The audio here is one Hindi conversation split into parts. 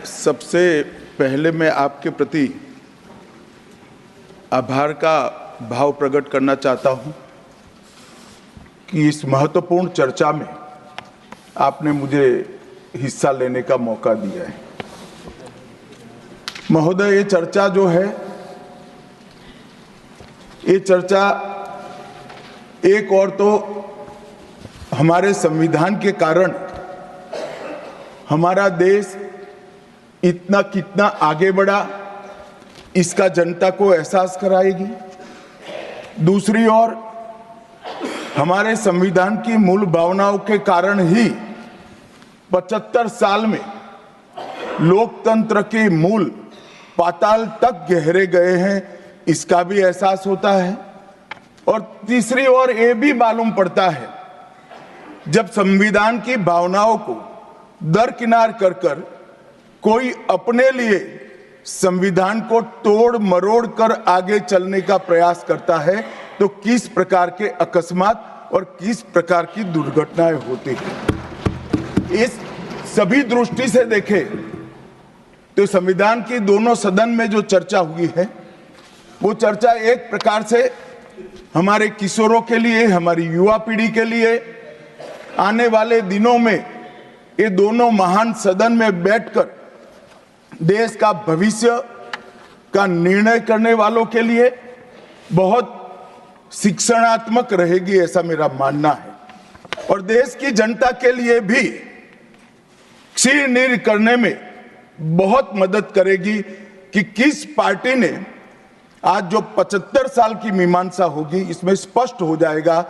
सबसे पहले मैं आपके प्रति आभार का भाव प्रकट करना चाहता हूं कि इस महत्वपूर्ण चर्चा में आपने मुझे हिस्सा लेने का मौका दिया है। महोदय, ये चर्चा जो है, ये चर्चा एक और तो हमारे संविधान के कारण हमारा देश इतना कितना आगे बढ़ा इसका जनता को एहसास कराएगी। दूसरी ओर हमारे संविधान की मूल भावनाओं के कारण ही 75 साल में लोकतंत्र के मूल पाताल तक गहरे गए हैं, इसका भी एहसास होता है। और तीसरी ओर ये भी मालूम पड़ता है, जब संविधान की भावनाओं को दरकिनार कर कोई अपने लिए संविधान को तोड़ मरोड़ कर आगे चलने का प्रयास करता है तो किस प्रकार के अकस्मात और किस प्रकार की दुर्घटनाएं होती हैं। इस सभी दृष्टि से देखें तो संविधान की दोनों सदन में जो चर्चा हुई है, वो चर्चा एक प्रकार से हमारे किशोरों के लिए, हमारी युवा पीढ़ी के लिए आने वाले दिनों में ये दोनों महान सदन में बैठकर देश का भविष्य का निर्णय करने वालों के लिए बहुत शिक्षणात्मक रहेगी, ऐसा मेरा मानना है। और देश की जनता के लिए भी क्षीर नीर करने में बहुत मदद करेगी कि किस पार्टी ने आज जो 75 साल की मीमांसा होगी, इसमें स्पष्ट हो जाएगा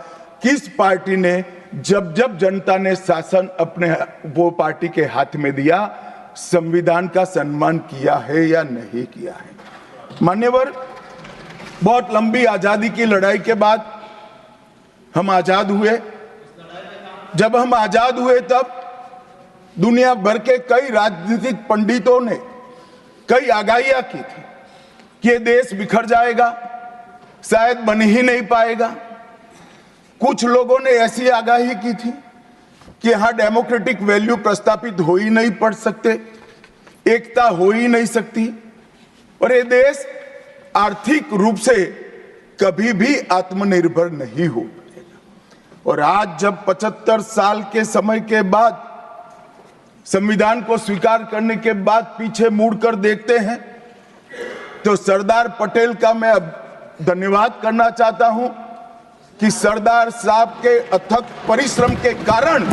किस पार्टी ने जब जब जनता ने शासन अपने वो पार्टी के हाथ में दिया, संविधान का सम्मान किया है या नहीं किया है। मान्यवर, बहुत लंबी आजादी की लड़ाई के बाद हम आजाद हुए। जब हम आजाद हुए तब दुनिया भर के कई राजनीतिक पंडितों ने कई आगाहियां की थी कि ये देश बिखर जाएगा, शायद बन ही नहीं पाएगा। कुछ लोगों ने ऐसी आगाही की थी कि यहां डेमोक्रेटिक वैल्यू प्रस्तापित हो ही नहीं पड़ सकते, एकता हो ही नहीं सकती और ये देश आर्थिक रूप से कभी भी आत्मनिर्भर नहीं हो पाएगा। और आज जब 75 साल के समय के बाद, संविधान को स्वीकार करने के बाद पीछे मुड़कर देखते हैं तो सरदार पटेल का मैं अब धन्यवाद करना चाहता हूं कि सरदार साहब के अथक परिश्रम के कारण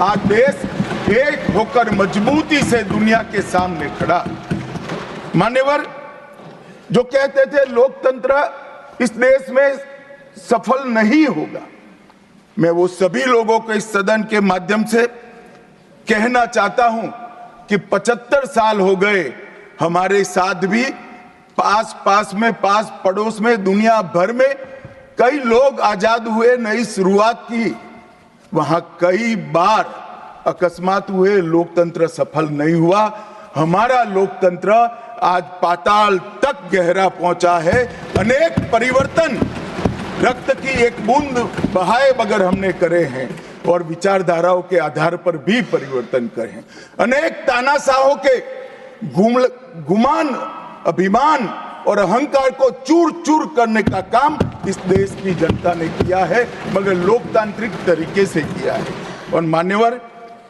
आज देश एक होकर मजबूती से दुनिया के सामने खड़ा। मान्यवर, जो कहते थे लोकतंत्र इस देश में सफल नहीं होगा, मैं वो सभी लोगों को इस सदन के माध्यम से कहना चाहता हूं कि 75 साल हो गए, हमारे साथ भी पास पड़ोस में, दुनिया भर में कई लोग आजाद हुए, नई शुरुआत की, वहां कई बार अकस्मात हुए, लोकतंत्र सफल नहीं हुआ। हमारा लोकतंत्र आज पाताल तक गहरा पहुंचा है। अनेक परिवर्तन रक्त की एक बूंद बहाए बगैर हमने करे हैं और विचारधाराओं के आधार पर भी परिवर्तन करे हैं। अनेक तानाशाहों के गुमान, अभिमान और अहंकार को चूर चूर करने का काम इस देश की जनता ने किया है, मगर लोकतांत्रिक तरीके से किया है। और मान्यवर,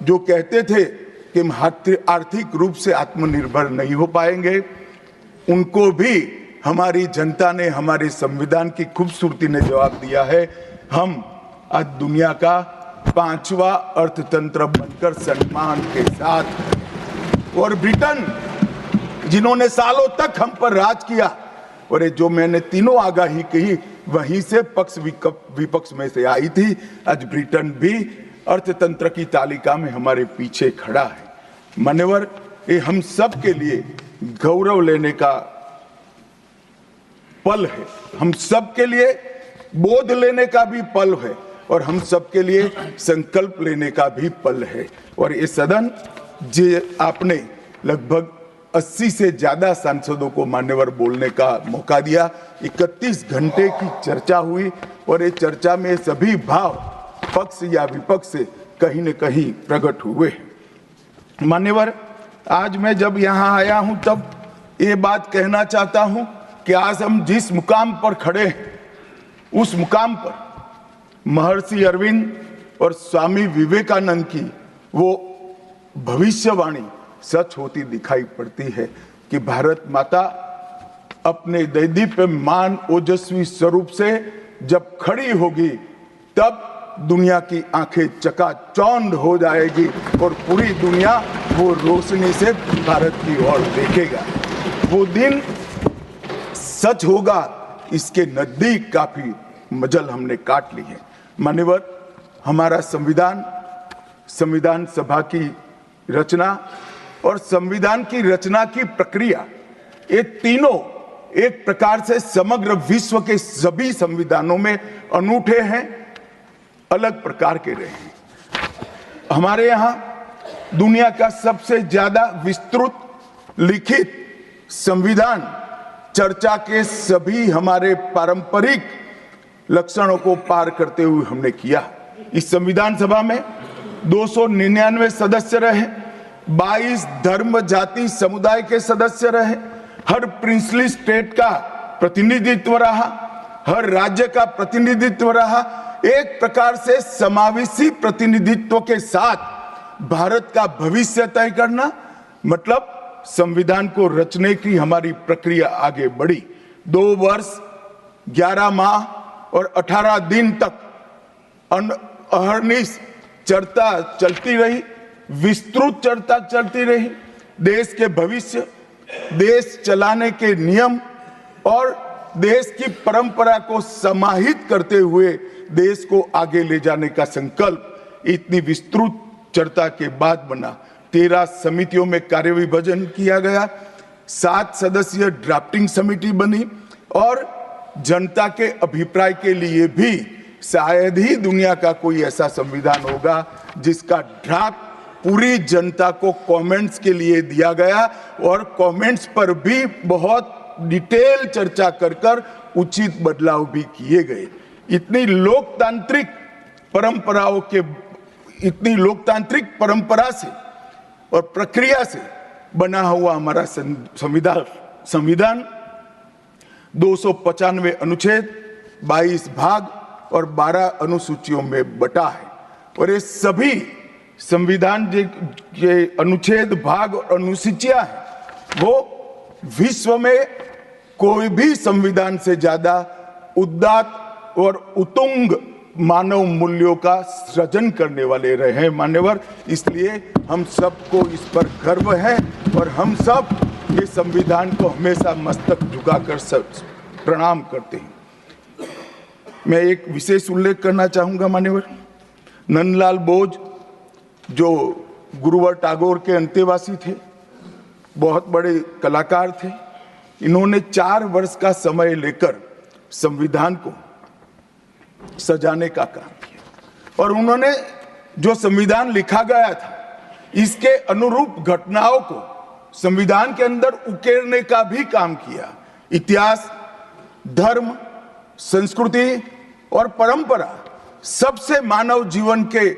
जो कहते थे कि हम आर्थिक रूप से आत्मनिर्भर नहीं हो पाएंगे, उनको भी हमारी जनता ने, हमारे संविधान की खूबसूरती ने जवाब दिया है। हम आज दुनिया का 5वां अर्थतंत्र बनकर सम्मान के साथ, और ब्रिटेन जिन्होंने सालों तक हम पर राज किया, और जो मैंने तीनों आगाही कही वहीं से पक्ष विपक्ष में से आई थी, आज ब्रिटेन भी अर्थतंत्र की तालिका में हमारे पीछे खड़ा है। मान्यवर, ये हम सब के लिए गौरव लेने का पल है, हम सब के लिए बोध लेने का भी पल है और हम सब के लिए संकल्प लेने का भी पल है। और ये सदन जे आपने लगभग 80 से ज्यादा सांसदों को मान्यवर बोलने का मौका दिया, 31 घंटे की चर्चा हुई और ये चर्चा में सभी भाव पक्ष या विपक्ष से कहीं न कहीं प्रकट हुए। मान्यवर, आज मैं जब यहाँ आया हूं तब ये बात कहना चाहता हूं कि आज हम जिस मुकाम पर खड़े हैं उस मुकाम पर महर्षि अरविंद और स्वामी विवेकानंद की वो भविष्यवाणी सच होती दिखाई पड़ती है कि भारत माता अपने दैदीप्यमान ओजस्वी स्वरूप से जब खड़ी होगी तब दुनिया की आंखें चकाचौंध हो जाएगी और पूरी दुनिया वो रोशनी से भारत की ओर देखेगा। वो दिन सच होगा, इसके नजदीक काफी मजल हमने काट ली है। मान्यवर, हमारा संविधान सभा की रचना और संविधान की रचना की प्रक्रिया, ये तीनों एक प्रकार से समग्र विश्व के सभी संविधानों में अनूठे हैं, अलग प्रकार के रहे हैं। हमारे यहाँ दुनिया का सबसे ज्यादा विस्तृत लिखित संविधान चर्चा के सभी हमारे पारंपरिक लक्षणों को पार करते हुए हमने किया। इस संविधान सभा में 299 सदस्य रहे, 22 धर्म जाति समुदाय के सदस्य रहे, हर प्रिंसली स्टेट का प्रतिनिधित्व रहा, हर राज्य का प्रतिनिधित्व रहा। एक प्रकार से समावेशी प्रतिनिधित्व के साथ भारत का भविष्य तय करना, मतलब संविधान को रचने की हमारी प्रक्रिया आगे बढ़ी। 2 वर्ष 11 माह और 18 दिन तक अहर्निश चर्चा चलती रही, विस्तृत चर्चा चलती रही। देश के भविष्य, देश चलाने के नियम और देश की परंपरा को समाहित करते हुए देश को आगे ले जाने का संकल्प इतनी विस्तृत चर्चा के बाद बना। 13 समितियों में कार्य विभाजन किया गया, 7 सदस्यीय ड्राफ्टिंग समिति बनी और जनता के अभिप्राय के लिए भी शायद ही दुनिया का कोई ऐसा संविधान होगा जिसका ड्राफ्ट पूरी जनता को कमेंट्स के लिए दिया गया और कमेंट्स पर भी बहुत डिटेल चर्चा कर उचित बदलाव भी किए गए। इतनी लोकतांत्रिक परंपरा से और प्रक्रिया से बना हुआ हमारा संविधान 295 अनुच्छेद, 22 भाग और 12 अनुसूचियों में बटा है और ये सभी संविधान के अनुच्छेद, भाग और अनुसूचियां हैं वो विश्व में कोई भी संविधान से ज्यादा उदात्त और उत्तुंग मानव मूल्यों का सृजन करने वाले रहे हैं। मान्यवर, इसलिए हम सबको इस पर गर्व है और हम सब ये संविधान को हमेशा मस्तक झुकाकर प्रणाम करते हैं। मैं एक विशेष उल्लेख करना चाहूंगा मान्यवर, नंदलाल बोस जो गुरुवर टैगोर के अंतेवासी थे, बहुत बड़े कलाकार थे, इन्होंने 4 वर्ष का समय लेकर संविधान को सजाने का काम किया और उन्होंने जो संविधान लिखा गया था इसके अनुरूप घटनाओं को संविधान के अंदर उकेरने का भी काम किया। इतिहास, धर्म, संस्कृति और परंपरा, सबसे मानव जीवन के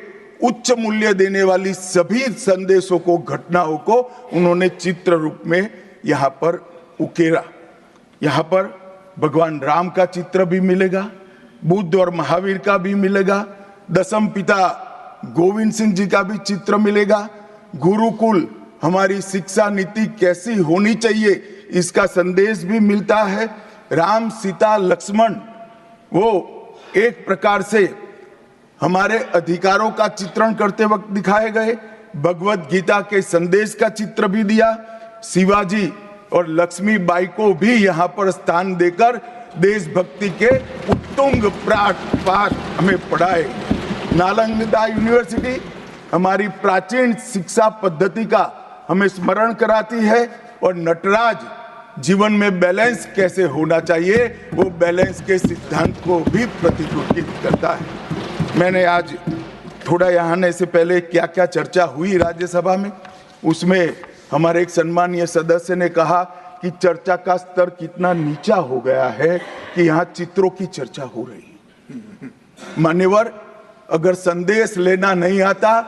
उच्च मूल्य देने वाली सभी संदेशों को, घटनाओं को उन्होंने चित्र रूप में यहाँ पर उकेरा। यहाँ पर भगवान राम का चित्र भी मिलेगा, बुद्ध और महावीर का भी मिलेगा, दशम पिता गोविंद सिंह जी का भी चित्र मिलेगा, गुरुकुल हमारी शिक्षा नीति कैसी होनी चाहिए इसका संदेश भी मिलता है, राम सीता लक्ष्मण वो एक प्रकार से हमारे अधिकारों का चित्रण करते वक्त दिखाए गए, भगवत गीता के संदेश का चित्र भी दिया, शिवाजी और लक्ष्मीबाई को भी यहाँ पर स्थान देकर देशभक्ति के उत्तुंग पाठ हमें पढ़ाए। नालंदा यूनिवर्सिटी हमारी प्राचीन शिक्षा पद्धति का हमें स्मरण कराती है और नटराज जीवन में बैलेंस कैसे होना चाहिए वो बैलेंस के सिद्धांत को भी प्रतिरूपित करता है। मैंने आज थोड़ा यहाँ आने से पहले क्या क्या चर्चा हुई राज्यसभा में, उसमें हमारे एक सम्मानीय सदस्य ने कहा कि चर्चा का स्तर कितना नीचा हो गया है कि यहाँ चित्रों की चर्चा हो रही है। मान्यवर, अगर संदेश लेना नहीं आता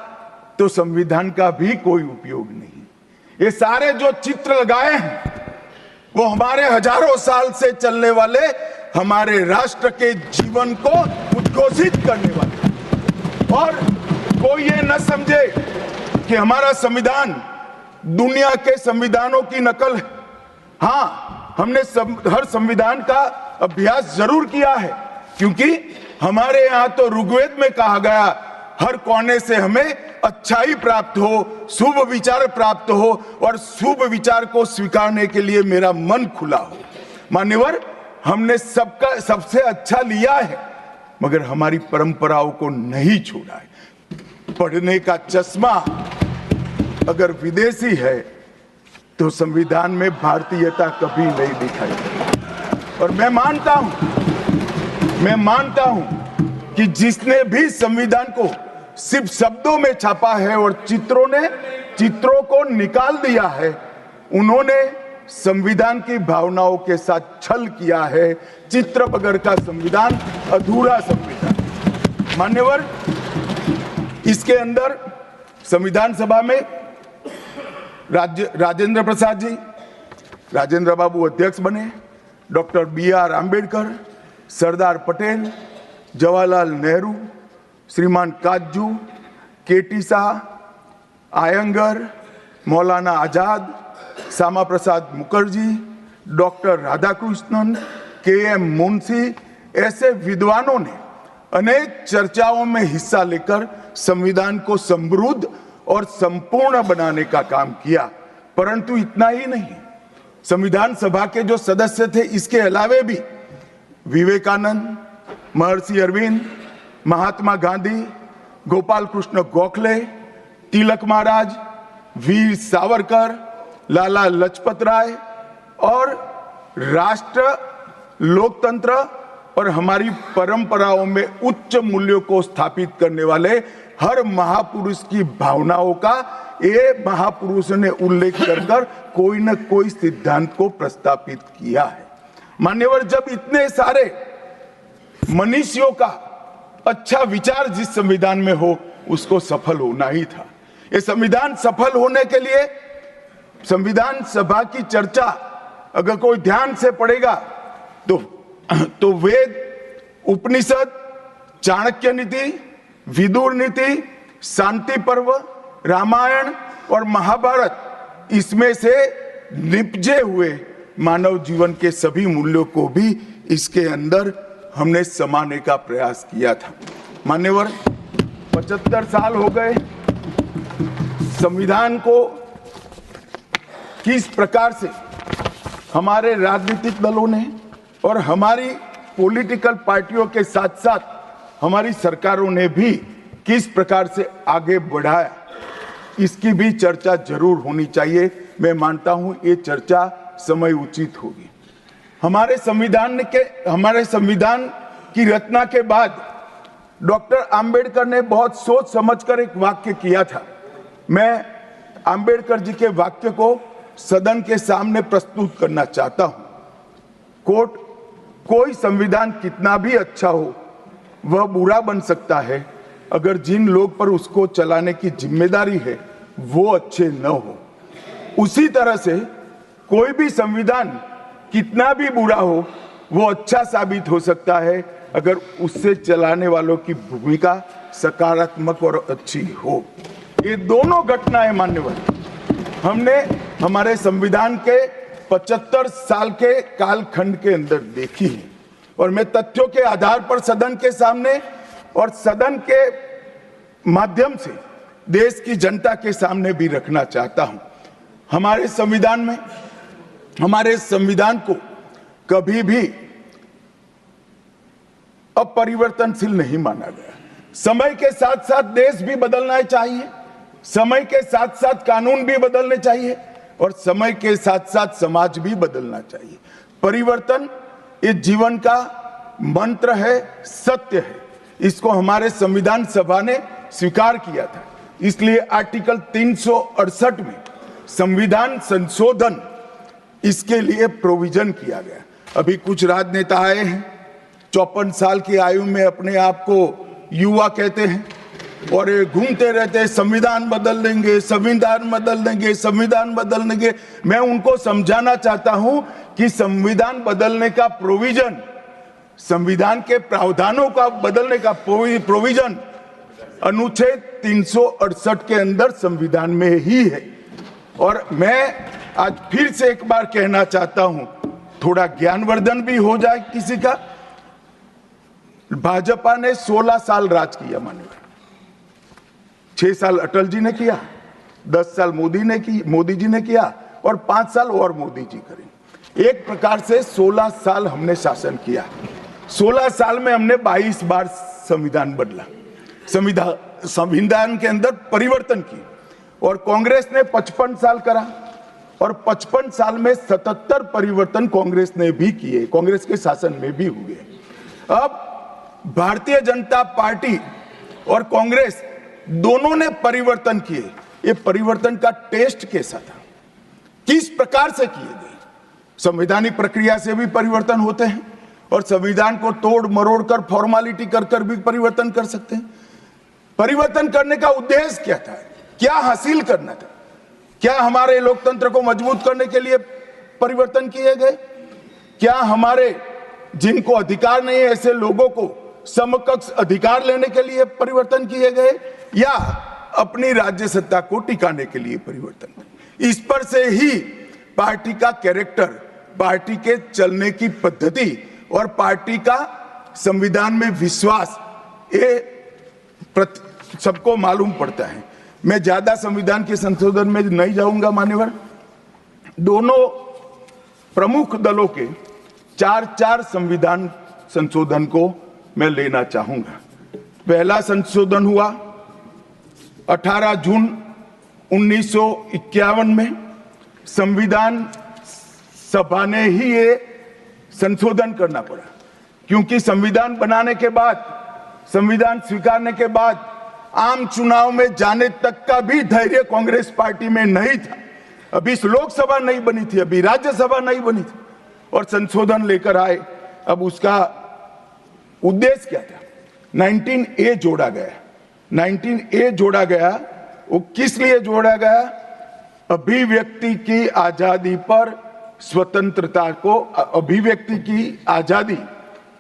तो संविधान का भी कोई उपयोग नहीं। ये सारे जो चित्र लगाए हैं वो हमारे हजारों साल से चलने वाले हमारे राष्ट्र के जीवन को उद्घोषित करने वाले। और कोई ये न समझे कि हमारा संविधान दुनिया के संविधानों की नकल है। हाँ, हमने हर संविधान का अभ्यास जरूर किया है, क्योंकि हमारे यहाँ तो ऋग्वेद में कहा गया हर कोने से हमें अच्छाई प्राप्त हो, शुभ विचार प्राप्त हो और शुभ विचार को स्वीकारने के लिए मेरा मन खुला हो। मान्यवर, हमने सबसे अच्छा लिया है, मगर हमारी परंपराओं को नहीं छोड़ा है। पढ़ने का चश्मा अगर विदेशी है तो संविधान में भारतीयता कभी नहीं दिखाई देती। और मैं मानता हूं कि जिसने भी संविधान को सिर्फ शब्दों में छापा है और चित्रों को निकाल दिया है, उन्होंने संविधान की भावनाओं के साथ छल किया है। चित्र बगैर का संविधान अधूरा संविधान। मान्यवर, इसके अंदर संविधान सभा में राजेंद्र प्रसाद जी, राजेंद्र बाबू अध्यक्ष बने, डॉक्टर BR आंबेडकर, सरदार पटेल, जवाहरलाल नेहरू, श्रीमान काजू, KT Shah, Iyengar, Maulana Azad, Shyama Prasad Mukherjee, doctor Radhakrishnan, KM Munshi, ऐसे विद्वानों ने अनेक चर्चाओं में हिस्सा लेकर संविधान को समृद्ध और संपूर्ण बनाने का काम किया। परंतु इतना ही नहीं, संविधान सभा के जो सदस्य थे, इसके अलावे भी विवेकानंद, महर्षि अरविंद, महात्मा गांधी, गोपाल कृष्ण गोखले, तिलक महाराज, वीर सावरकर, लाला लजपत राय और राष्ट्र, लोकतंत्र और हमारी परंपराओं में उच्च मूल्यों को स्थापित करने वाले हर महापुरुष की भावनाओं का ये महापुरुषों ने उल्लेख कर कोई न कोई सिद्धांत को प्रस्तापित किया है। मान्यवर, जब इतने सारे मनुष्यों का अच्छा विचार जिस संविधान में हो, उसको सफल होना ही था। ये संविधान सफल होने के लिए संविधान सभा की चर्चा अगर कोई ध्यान से पढ़ेगा तो वेद, उपनिषद, चाणक्य नीति, विदुर नीति, शांति पर्व, रामायण और महाभारत, इसमें से निपजे हुए मानव जीवन के सभी मूल्यों को भी इसके अंदर हमने समाने का प्रयास किया था। मान्यवर, 75 साल हो गए संविधान को किस प्रकार से हमारे राजनीतिक दलों ने और हमारी पॉलिटिकल पार्टियों के साथ साथ हमारी सरकारों ने भी किस प्रकार से आगे बढ़ाया, इसकी भी चर्चा जरूर होनी चाहिए। मैं मानता हूं ये चर्चा समय उचित होगी। हमारे संविधान की रचना के बाद डॉक्टर आंबेडकर ने बहुत सोच समझकर एक वाक्य किया था। मैं आंबेडकर जी के वाक्य को सदन के सामने प्रस्तुत करना चाहता हूं। कोट, कोई संविधान कितना भी अच्छा हो, वह बुरा बन सकता है अगर जिन लोग पर उसको चलाने की जिम्मेदारी है वो अच्छे न हो। उसी तरह से कोई भी संविधान कितना भी बुरा हो, वो अच्छा साबित हो सकता है अगर उससे चलाने वालों की भूमिका सकारात्मक और अच्छी हो। ये दोनों घटनाएं मान्यवर हमने हमारे संविधान के 75 साल के कालखंड के अंदर देखी है, और मैं तथ्यों के आधार पर सदन के सामने और सदन के माध्यम से देश की जनता के सामने भी रखना चाहता हूं। हमारे संविधान को कभी भी अपरिवर्तनशील नहीं माना गया। समय के साथ साथ देश भी बदलना चाहिए, समय के साथ साथ कानून भी बदलने चाहिए और समय के साथ साथ समाज भी बदलना चाहिए। परिवर्तन ये जीवन का मंत्र है, सत्य है। इसको हमारे संविधान सभा ने स्वीकार किया था। इसलिए आर्टिकल 368 में संविधान संशोधन, इसके लिए प्रोविजन किया गया। अभी कुछ राजनेता आए हैं, 54 साल की आयु में अपने आप को युवा कहते हैं, और ये घूमते रहते हैं, संविधान बदल देंगे, संविधान बदल देंगे, संविधान बदल देंगे। मैं उनको समझाना चाहता हूं कि संविधान बदलने का प्रोविजन, संविधान के प्रावधानों का बदलने का प्रोविजन अनुच्छेद 368 के अंदर संविधान में ही है। और मैं आज फिर से एक बार कहना चाहता हूं, थोड़ा ज्ञानवर्धन भी हो जाए किसी का। भाजपा ने 16 साल राज किया, माननीय 6 साल अटल जी ने किया, 10 साल मोदी जी ने किया और 5 साल और मोदी जी करेंगे। एक प्रकार से 16 साल हमने शासन किया। 16 साल में हमने 22 बार संविधान बदला, संविधान के अंदर परिवर्तन की। और कांग्रेस ने 55 साल करा और 55 साल में 77 परिवर्तन कांग्रेस ने भी किए, कांग्रेस के शासन में भी हुए। अब भारतीय जनता पार्टी और कांग्रेस दोनों ने परिवर्तन किए। ये परिवर्तन का टेस्ट कैसा था, किस प्रकार से किए गए? संवैधानिक प्रक्रिया से भी परिवर्तन होते हैं और संविधान को तोड़ मरोड़ कर, फॉर्मेलिटी कर भी परिवर्तन कर सकते हैं। परिवर्तन करने का उद्देश्य क्या था, क्या हासिल करना था? क्या हमारे लोकतंत्र को मजबूत करने के लिए परिवर्तन किए गए? क्या हमारे जिनको अधिकार नहीं है ऐसे लोगों को समकक्ष अधिकार लेने के लिए परिवर्तन किए गए, या अपनी राज्य सत्ता को टिकाने के लिए परिवर्तन? इस पर से ही पार्टी का कैरेक्टर, पार्टी के चलने की पद्धति और पार्टी का संविधान में विश्वास, ये सबको मालूम पड़ता है। मैं ज्यादा संविधान के संशोधन में नहीं जाऊंगा मान्यवर। दोनों प्रमुख दलों के 4 संविधान संशोधन को मैं लेना चाहूंगा। पहला संशोधन हुआ 18 जून 1951 में। संविधान सभा ने ही ये संशोधन करना पड़ा, क्योंकि संविधान बनाने के बाद, संविधान स्वीकारने के बाद आम चुनाव में जाने तक का भी धैर्य कांग्रेस पार्टी में नहीं था। अभी लोकसभा नहीं बनी थी, अभी राज्यसभा नहीं बनी थी और संशोधन लेकर आए। अब उसका उद्देश्य क्या था? 19A जोड़ा गया। 19A जोड़ा गया, वो किस लिए जोड़ा गया? अभिव्यक्ति की आजादी पर स्वतंत्रता को, अभिव्यक्ति की आजादी,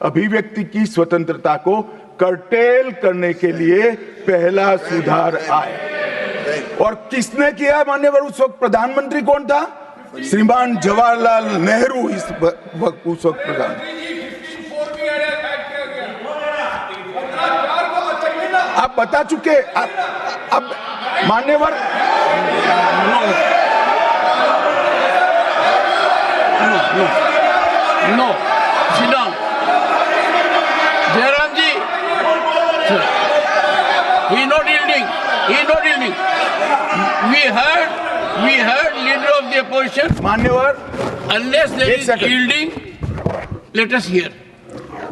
अभिव्यक्ति की स्वतंत्रता को कर्टेल करने के लिए पहला सुधार आया। और किसने किया मान्यवर? उस वक्त प्रधानमंत्री कौन था? श्रीमान जवाहरलाल नेहरू उस वक्त प्रधान। आप बता चुके। अब मान्यवर no sit down. Jairam ji, he not yielding. He not yielding. We heard leader of the opposition. मान्यवर, Unless there is yielding, let us hear.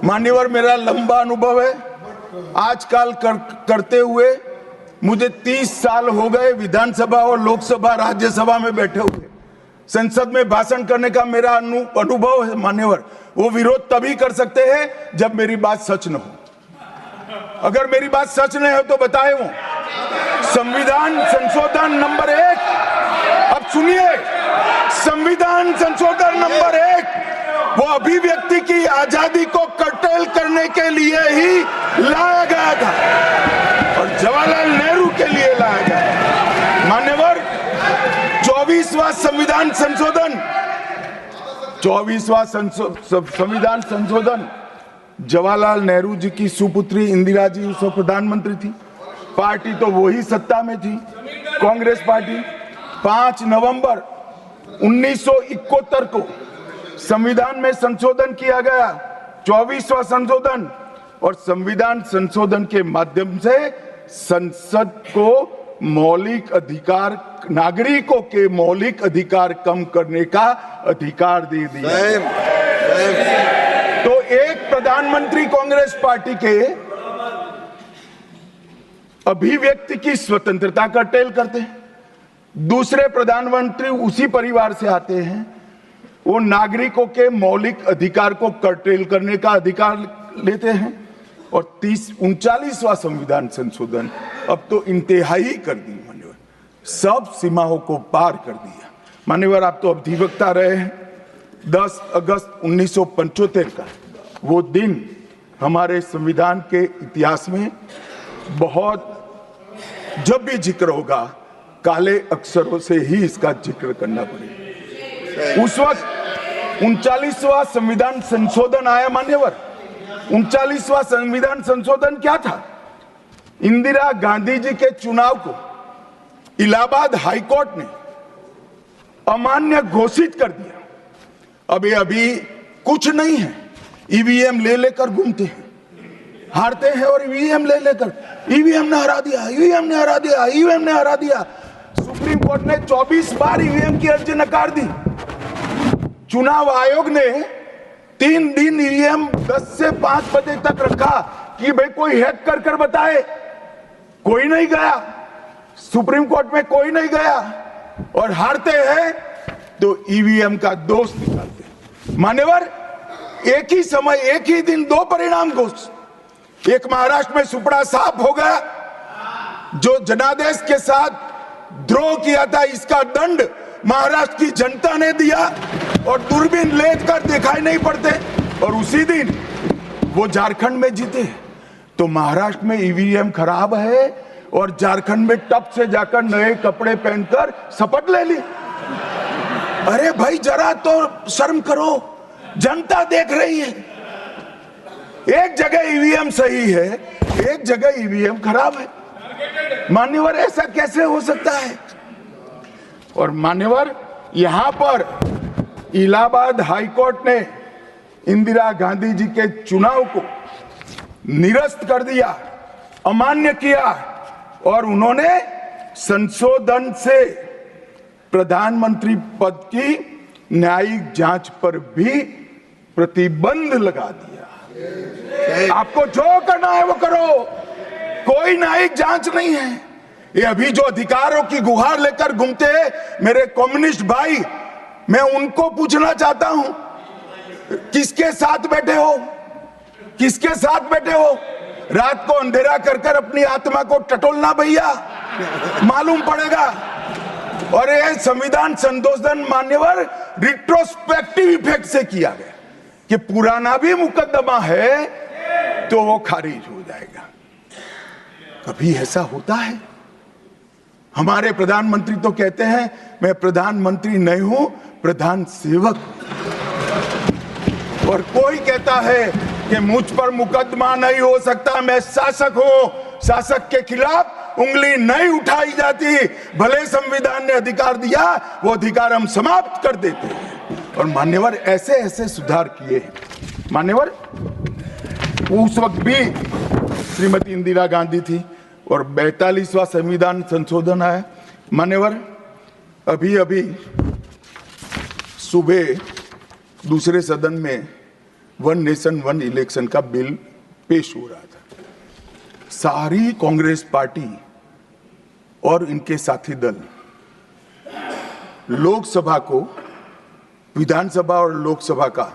मान्यवर, मेरा लंबा अनुभव है आजकल करते हुए। मुझे 30 साल हो गए विधानसभा और लोकसभा राज्यसभा में बैठे हुए। संसद में भाषण करने का मेरा अनुभव है मान्यवर। वो विरोध तभी कर सकते हैं जब मेरी बात सच न हो। अगर मेरी बात सच नहीं हो तो बताए वो। संविधान संशोधन नंबर 1, अब सुनिए, संविधान संशोधन नंबर 1 वो अभिव्यक्ति की आजादी को कर्टेल करने के लिए ही लाया गया था और जवाहरलाल नेहरू के लिए लाया गया। मान्यवर, 24वां संविधान संशोधन, 24वां संविधान संशोधन जवाहरलाल नेहरू जी की सुपुत्री इंदिरा जी उस वक्त प्रधानमंत्री थी। पार्टी तो वही सत्ता में थी, कांग्रेस पार्टी। 5 नवंबर 1971 को संविधान में संशोधन किया गया, 24वां संशोधन। और संविधान संशोधन के माध्यम से संसद को मौलिक अधिकार, नागरिकों के मौलिक अधिकार कम करने का अधिकार दे दिया। तो एक प्रधानमंत्री कांग्रेस पार्टी के अभिव्यक्ति की स्वतंत्रता का टेल करते हैं, दूसरे प्रधानमंत्री उसी परिवार से आते हैं, वो नागरिकों के मौलिक अधिकार को कर्टेल करने का अधिकार लेते हैं। और 39वां संविधान संशोधन अब तो इंतहाई कर दी मान्यवर, सब सीमाओं को पार कर दिया। मान्यवर आप तो अधिवक्ता रहे हैं। 10 अगस्त 1975 का वो दिन हमारे संविधान के इतिहास में बहुत, जब भी जिक्र होगा काले अक्षरों से ही इसका जिक्र करना पड़ेगा। उस वक्त 39वां संविधान संशोधन आया मान्यवर। 39वां संविधान संशोधन क्या था? इंदिरा गांधी जी के चुनाव को इलाहाबाद हाईकोर्ट ने अमान्य घोषित कर दिया। अभी कुछ नहीं है, ईवीएम ले लेकर घूमते हैं, हारते हैं और ईवीएम ले लेकर, ईवीएम ने हरा दिया, ईवीएम ने हरा दिया, ईवीएम ने हरा दिया। सुप्रीम कोर्ट ने 24 बार ईवीएम की अर्जी नकार दी। चुनाव आयोग ने 3 दिन ईवीएम 10 से 5 बजे तक रखा कि भाई कोई हैक कर बताए। कोई नहीं गया, सुप्रीम कोर्ट में कोई नहीं गया, और हारते हैं तो ईवीएम का दोष निकालते हैं। मान्यवर एक ही समय, एक ही दिन 2 परिणाम घोषित। एक महाराष्ट्र में सुपड़ा साफ हो गया, जो जनादेश के साथ द्रोह किया था इसका दंड महाराष्ट्र की जनता ने दिया, और दूरबीन लेकर दिखाई नहीं पड़ते, और उसी दिन वो झारखंड में जीते। तो महाराष्ट्र में ईवीएम खराब है और झारखंड में टप से जाकर नए कपड़े पहनकर शपथ ले ली। अरे भाई जरा तो शर्म करो, जनता देख रही है। एक जगह ईवीएम सही है, एक जगह ईवीएम खराब है। मान्यवर ऐसा कैसे हो सकता है? और मान्यवर यहां पर इलाहाबाद हाईकोर्ट ने इंदिरा गांधी जी के चुनाव को निरस्त कर दिया, अमान्य किया, और उन्होंने संशोधन से प्रधानमंत्री पद की न्यायिक जांच पर भी प्रतिबंध लगा दिया। आपको जो करना है वो करो, कोई न्यायिक जांच नहीं है। ये अभी जो अधिकारों की गुहार लेकर घूमते हैं मेरे कम्युनिस्ट भाई, मैं उनको पूछना चाहता हूं, किसके साथ बैठे हो? किसके साथ बैठे हो? रात को अंधेरा कर अपनी आत्मा को टटोलना भैया, मालूम पड़ेगा। और ये संविधान संशोधन मान्यवर रिट्रोस्पेक्टिव इफेक्ट से किया गया कि पुराना भी मुकदमा है तो वो खारिज हो जाएगा। कभी ऐसा होता है? हमारे प्रधानमंत्री तो कहते हैं मैं प्रधानमंत्री नहीं हूं, प्रधान सेवक। और कोई कहता है कि मुझ पर मुकदमा नहीं हो सकता, मैं शासक हूं, शासक के खिलाफ उंगली नहीं उठाई जाती। भले संविधान ने अधिकार दिया, वो अधिकार हम समाप्त कर देते हैं। और मान्यवर ऐसे ऐसे सुधार किए हैं। मान्यवर उस वक्त भी श्रीमती इंदिरा गांधी थी और 42वां संविधान संशोधन आया। मान्यवर अभी सुबह दूसरे सदन में 1 नेशन 1 इलेक्शन का बिल पेश हो रहा था। सारी कांग्रेस पार्टी और इनके साथी दल लोकसभा को, विधानसभा और लोकसभा का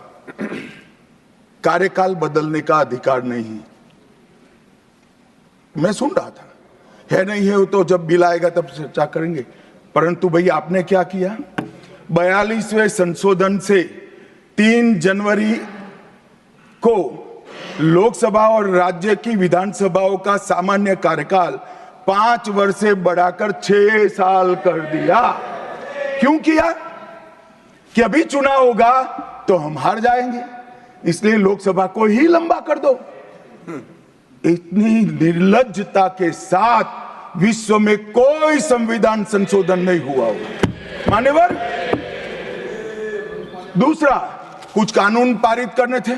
कार्यकाल बदलने का अधिकार नहीं। मैं सुन रहा था, है नहीं है तो जब बिल आएगा तब चर्चा करेंगे। परंतु भैया आपने क्या किया? 42वें संशोधन से 3 जनवरी को लोकसभा और राज्य की विधानसभाओं का सामान्य कार्यकाल 5 वर्ष से बढ़ाकर 6 साल कर दिया। क्यों किया? कि अभी चुनाव होगा तो हम हार जाएंगे, इसलिए लोकसभा को ही लंबा कर दो। इतनी निर्लज्जता के साथ विश्व में कोई संविधान संशोधन नहीं हुआ होगा। मान्यवर दूसरा, कुछ कानून पारित करने थे।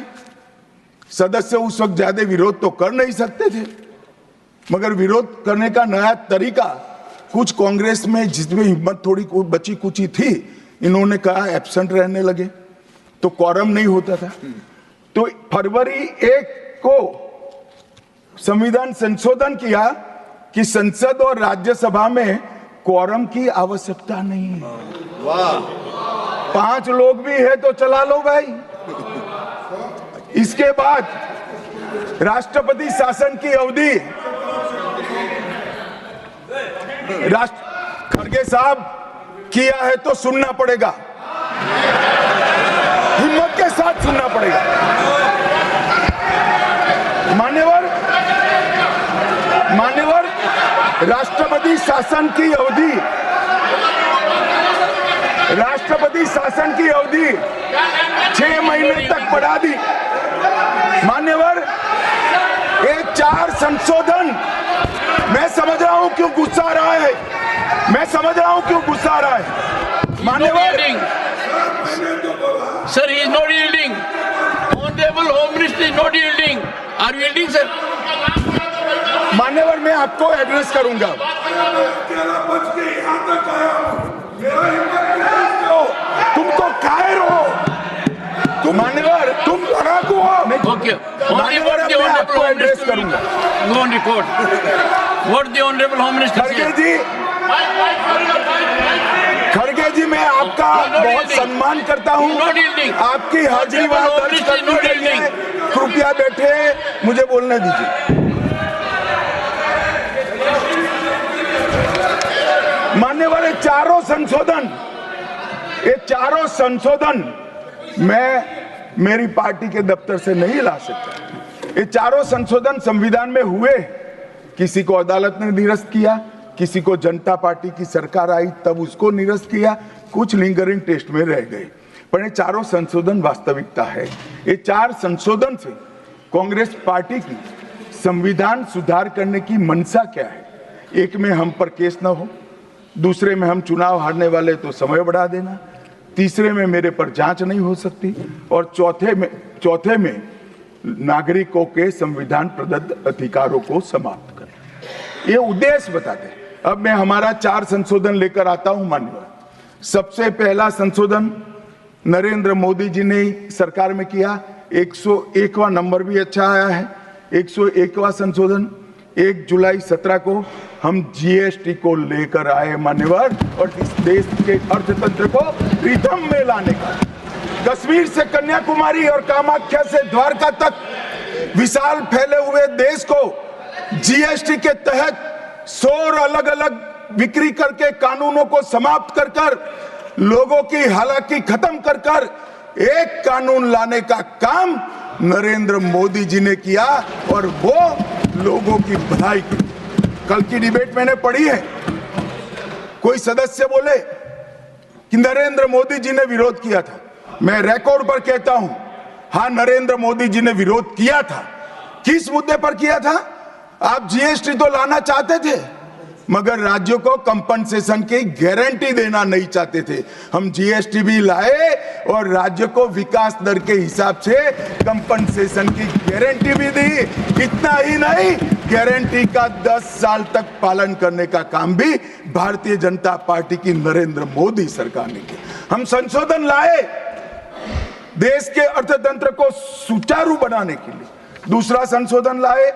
सदस्य उस वक्त ज्यादा विरोध तो कर नहीं सकते थे, मगर विरोध करने का नया तरीका कुछ कांग्रेस में, जिसमें हिम्मत थोड़ी बची कुची थी, इन्होंने कहा एब्सेंट रहने लगे तो क्वारम नहीं होता था। तो फरवरी 1 को संविधान संशोधन किया कि संसद और राज्यसभा में क्वारम की आवश्यकता नहीं है। वाह, 5 लोग भी है तो चला लो भाई। इसके बाद राष्ट्रपति शासन की अवधि, खड़गे साहब किया है तो सुनना पड़ेगा, हिम्मत के साथ सुनना पड़ेगा। मान्यवर, राष्ट्रपति शासन की अवधि, राष्ट्रपति शासन की अवधि 6 महीने तक बढ़ा दी। मान्यवर, ये 4 संशोधन, मैं समझ रहा हूं क्यों गुस्सा आ रहा है, मैं समझ रहा हूं क्यों गुस्सा आ रहा है। मान्यवर, sir, he is not yielding. Honorable Home Minister is not yielding. Are you yielding, sir? मान्यवर, मैं आपको एड्रेस करूंगा। तुम तो कायर हो, तुम मान्यवर, तुम लड़ाकू हो। Okay. मान्यवर, मैं आपको एड्रेस करूंगा। Go on record. What the Honorable Home Minister said. खड़गे जी, मैं आपका बहुत सम्मान करता हूं, आपकी हाजिरी वहां दर्ज कर दी गई है। कृपया बैठे, मुझे बोलने दीजिए। मान्यवर, ये चारों संशोधन मैं मेरी पार्टी के दफ्तर से नहीं ला सकता। ये चारों संशोधन संविधान में हुए, किसी को अदालत ने निरस्त किया, किसी को जनता पार्टी की सरकार आई तब उसको निरस्त किया, कुछ लिंगरिंग टेस्ट में रह गए, पर ये चारों संशोधन वास्तविकता है। ये 4 संशोधन से कांग्रेस पार्टी की संविधान सुधार करने की मंशा क्या है? एक में हम पर केस न हो, दूसरे में हम चुनाव हारने वाले तो समय बढ़ा देना, तीसरे में मेरे पर जांच नहीं हो सकती, और चौथे में नागरिकों के संविधान प्रदत्त अधिकारों को समाप्त करना। ये उद्देश्य बताते हैं। अब मैं हमारा 4 संशोधन लेकर आता हूं। माननीय, सबसे पहला संशोधन नरेंद्र मोदी जी ने सरकार में किया, 101वां नंबर भी अच्छा आया है। 101वां संशोधन 1 जुलाई 17 को हम जीएसटी को लेकर आए मान्यवर, और इस देश के अर्थतंत्र को रिदम में लाने का, कश्मीर से कन्याकुमारी और कामाख्या से द्वारका तक विशाल फैले हुए देश को जीएसटी के तहत 100 अलग अलग बिक्री करके कानूनों को समाप्त कर कर लोगों की हालाकी खत्म कर कर एक कानून लाने का काम नरेंद्र मोदी जी ने किया, और वो लोगों की भलाई की। कल की डिबेट मैंने पढ़ी है, कोई सदस्य बोले कि नरेंद्र मोदी जी ने विरोध किया था। मैं रिकॉर्ड पर कहता हूं, हां, नरेंद्र मोदी जी ने विरोध किया था। किस मुद्दे पर किया था? आप जीएसटी तो लाना चाहते थे, मगर राज्यों को कंपनसेशन की गारंटी देना नहीं चाहते थे। हम जीएसटी भी लाए और राज्य को विकास दर के हिसाब से कंपनसेशन की गारंटी भी दी। इतना ही नहीं, गारंटी का 10 साल तक पालन करने का काम भी भारतीय जनता पार्टी की नरेंद्र मोदी सरकार ने किया। हम संशोधन लाए देश के अर्थतंत्र को सुचारू बनाने के लिए। दूसरा संशोधन लाए,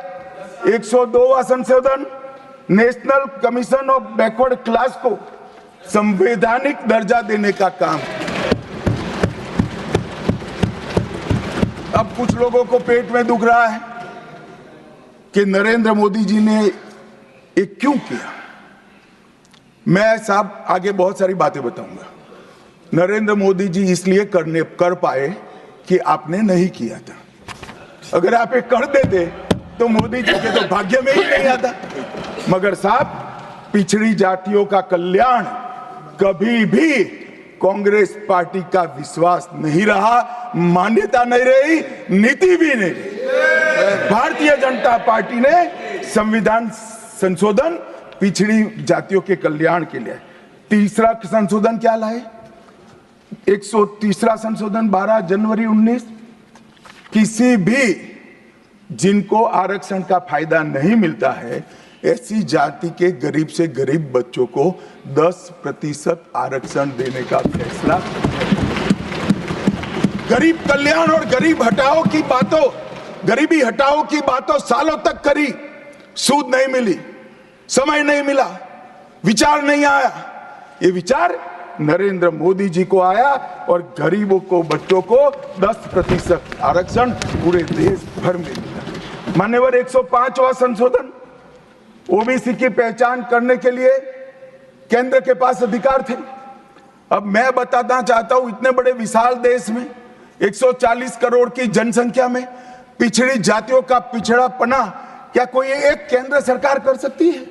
102वां संशोधन, national commission of backward class को संवैधानिक दर्जा देने का काम। अब कुछ लोगों को पेट में दुख रहा है कि नरेंद्र मोदी जी ने ये क्यों किया। मैं साहब आगे बहुत सारी बातें बताऊंगा। नरेंद्र मोदी जी इसलिए कर पाए कि आपने नहीं किया था। अगर आप ये कर देते तो मोदी जी के तो भाग्य में ही नहीं आता। मगर साहब, पिछड़ी जातियों का कल्याण कभी भी कांग्रेस पार्टी का विश्वास नहीं रहा, मान्यता नहीं रही, नीति भी नहीं रही। भारतीय जनता पार्टी ने संविधान संशोधन पिछड़ी जातियों के कल्याण के लिए। तीसरा संशोधन क्या लाए? 130वां संशोधन 12 जनवरी 19, किसी भी जिनको आरक्षण का फायदा नहीं मिलता है, ऐसी जाति के गरीब से गरीब बच्चों को 10% आरक्षण देने का फैसला। गरीब कल्याण और गरीब हटाओ की बातों, गरीबी हटाओ की बातों सालों तक करी, सूद नहीं मिली, समय नहीं मिला, विचार नहीं आया। ये विचार नरेंद्र मोदी जी को आया और गरीबों को, बच्चों को 10% आरक्षण पूरे देश भर में मिला। मान्यवर 105वां संशोधन, ओबीसी की पहचान करने के लिए केंद्र के पास अधिकार थे। अब मैं बताना चाहता हूं, इतने बड़े विशाल देश में 140 करोड़ की जनसंख्या में पिछड़ी जातियों का पिछड़ापना क्या कोई एक केंद्र सरकार कर सकती है?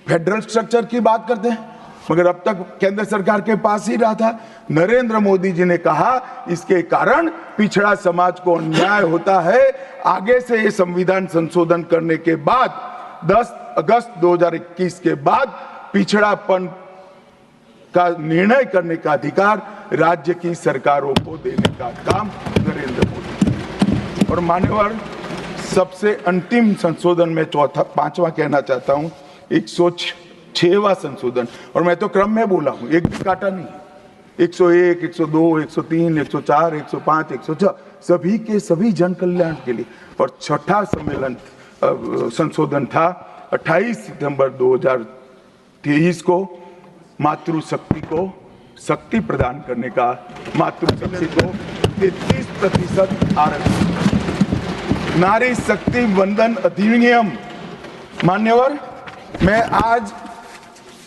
फेडरल स्ट्रक्चर की बात करते हैं, मगर अब तक केंद्र सरकार के पास ही रहा था। नरेंद्र मोदी जी ने कहा इसके कारण पिछड़ा समाज को अन्याय होता है। आगे से ये संविधान संशोधन करने के बाद 10 अगस्त 2021 के बाद पिछड़ापन का निर्णय करने का अधिकार राज्य की सरकारों को देने का काम नरेंद्र मोदी। और मान्यवर सबसे अंतिम संशोधन में पांचवा कहना चाहता हूं, 106वां संशोधन, और मैं तो क्रम में बोला हूं, एक भी काटा नहीं। 101, 102, 103, 104, 105, 106 सभी के सभी जन कल्याण के लिए। और छठा सम्मेलन संशोधन था 28 सितंबर 2023 को मातृशक्ति को शक्ति प्रदान करने का, मातृशक्ति को 33% आरक्षण, नारी शक्ति वंदन अधिनियम। मान्यवर, मैं आज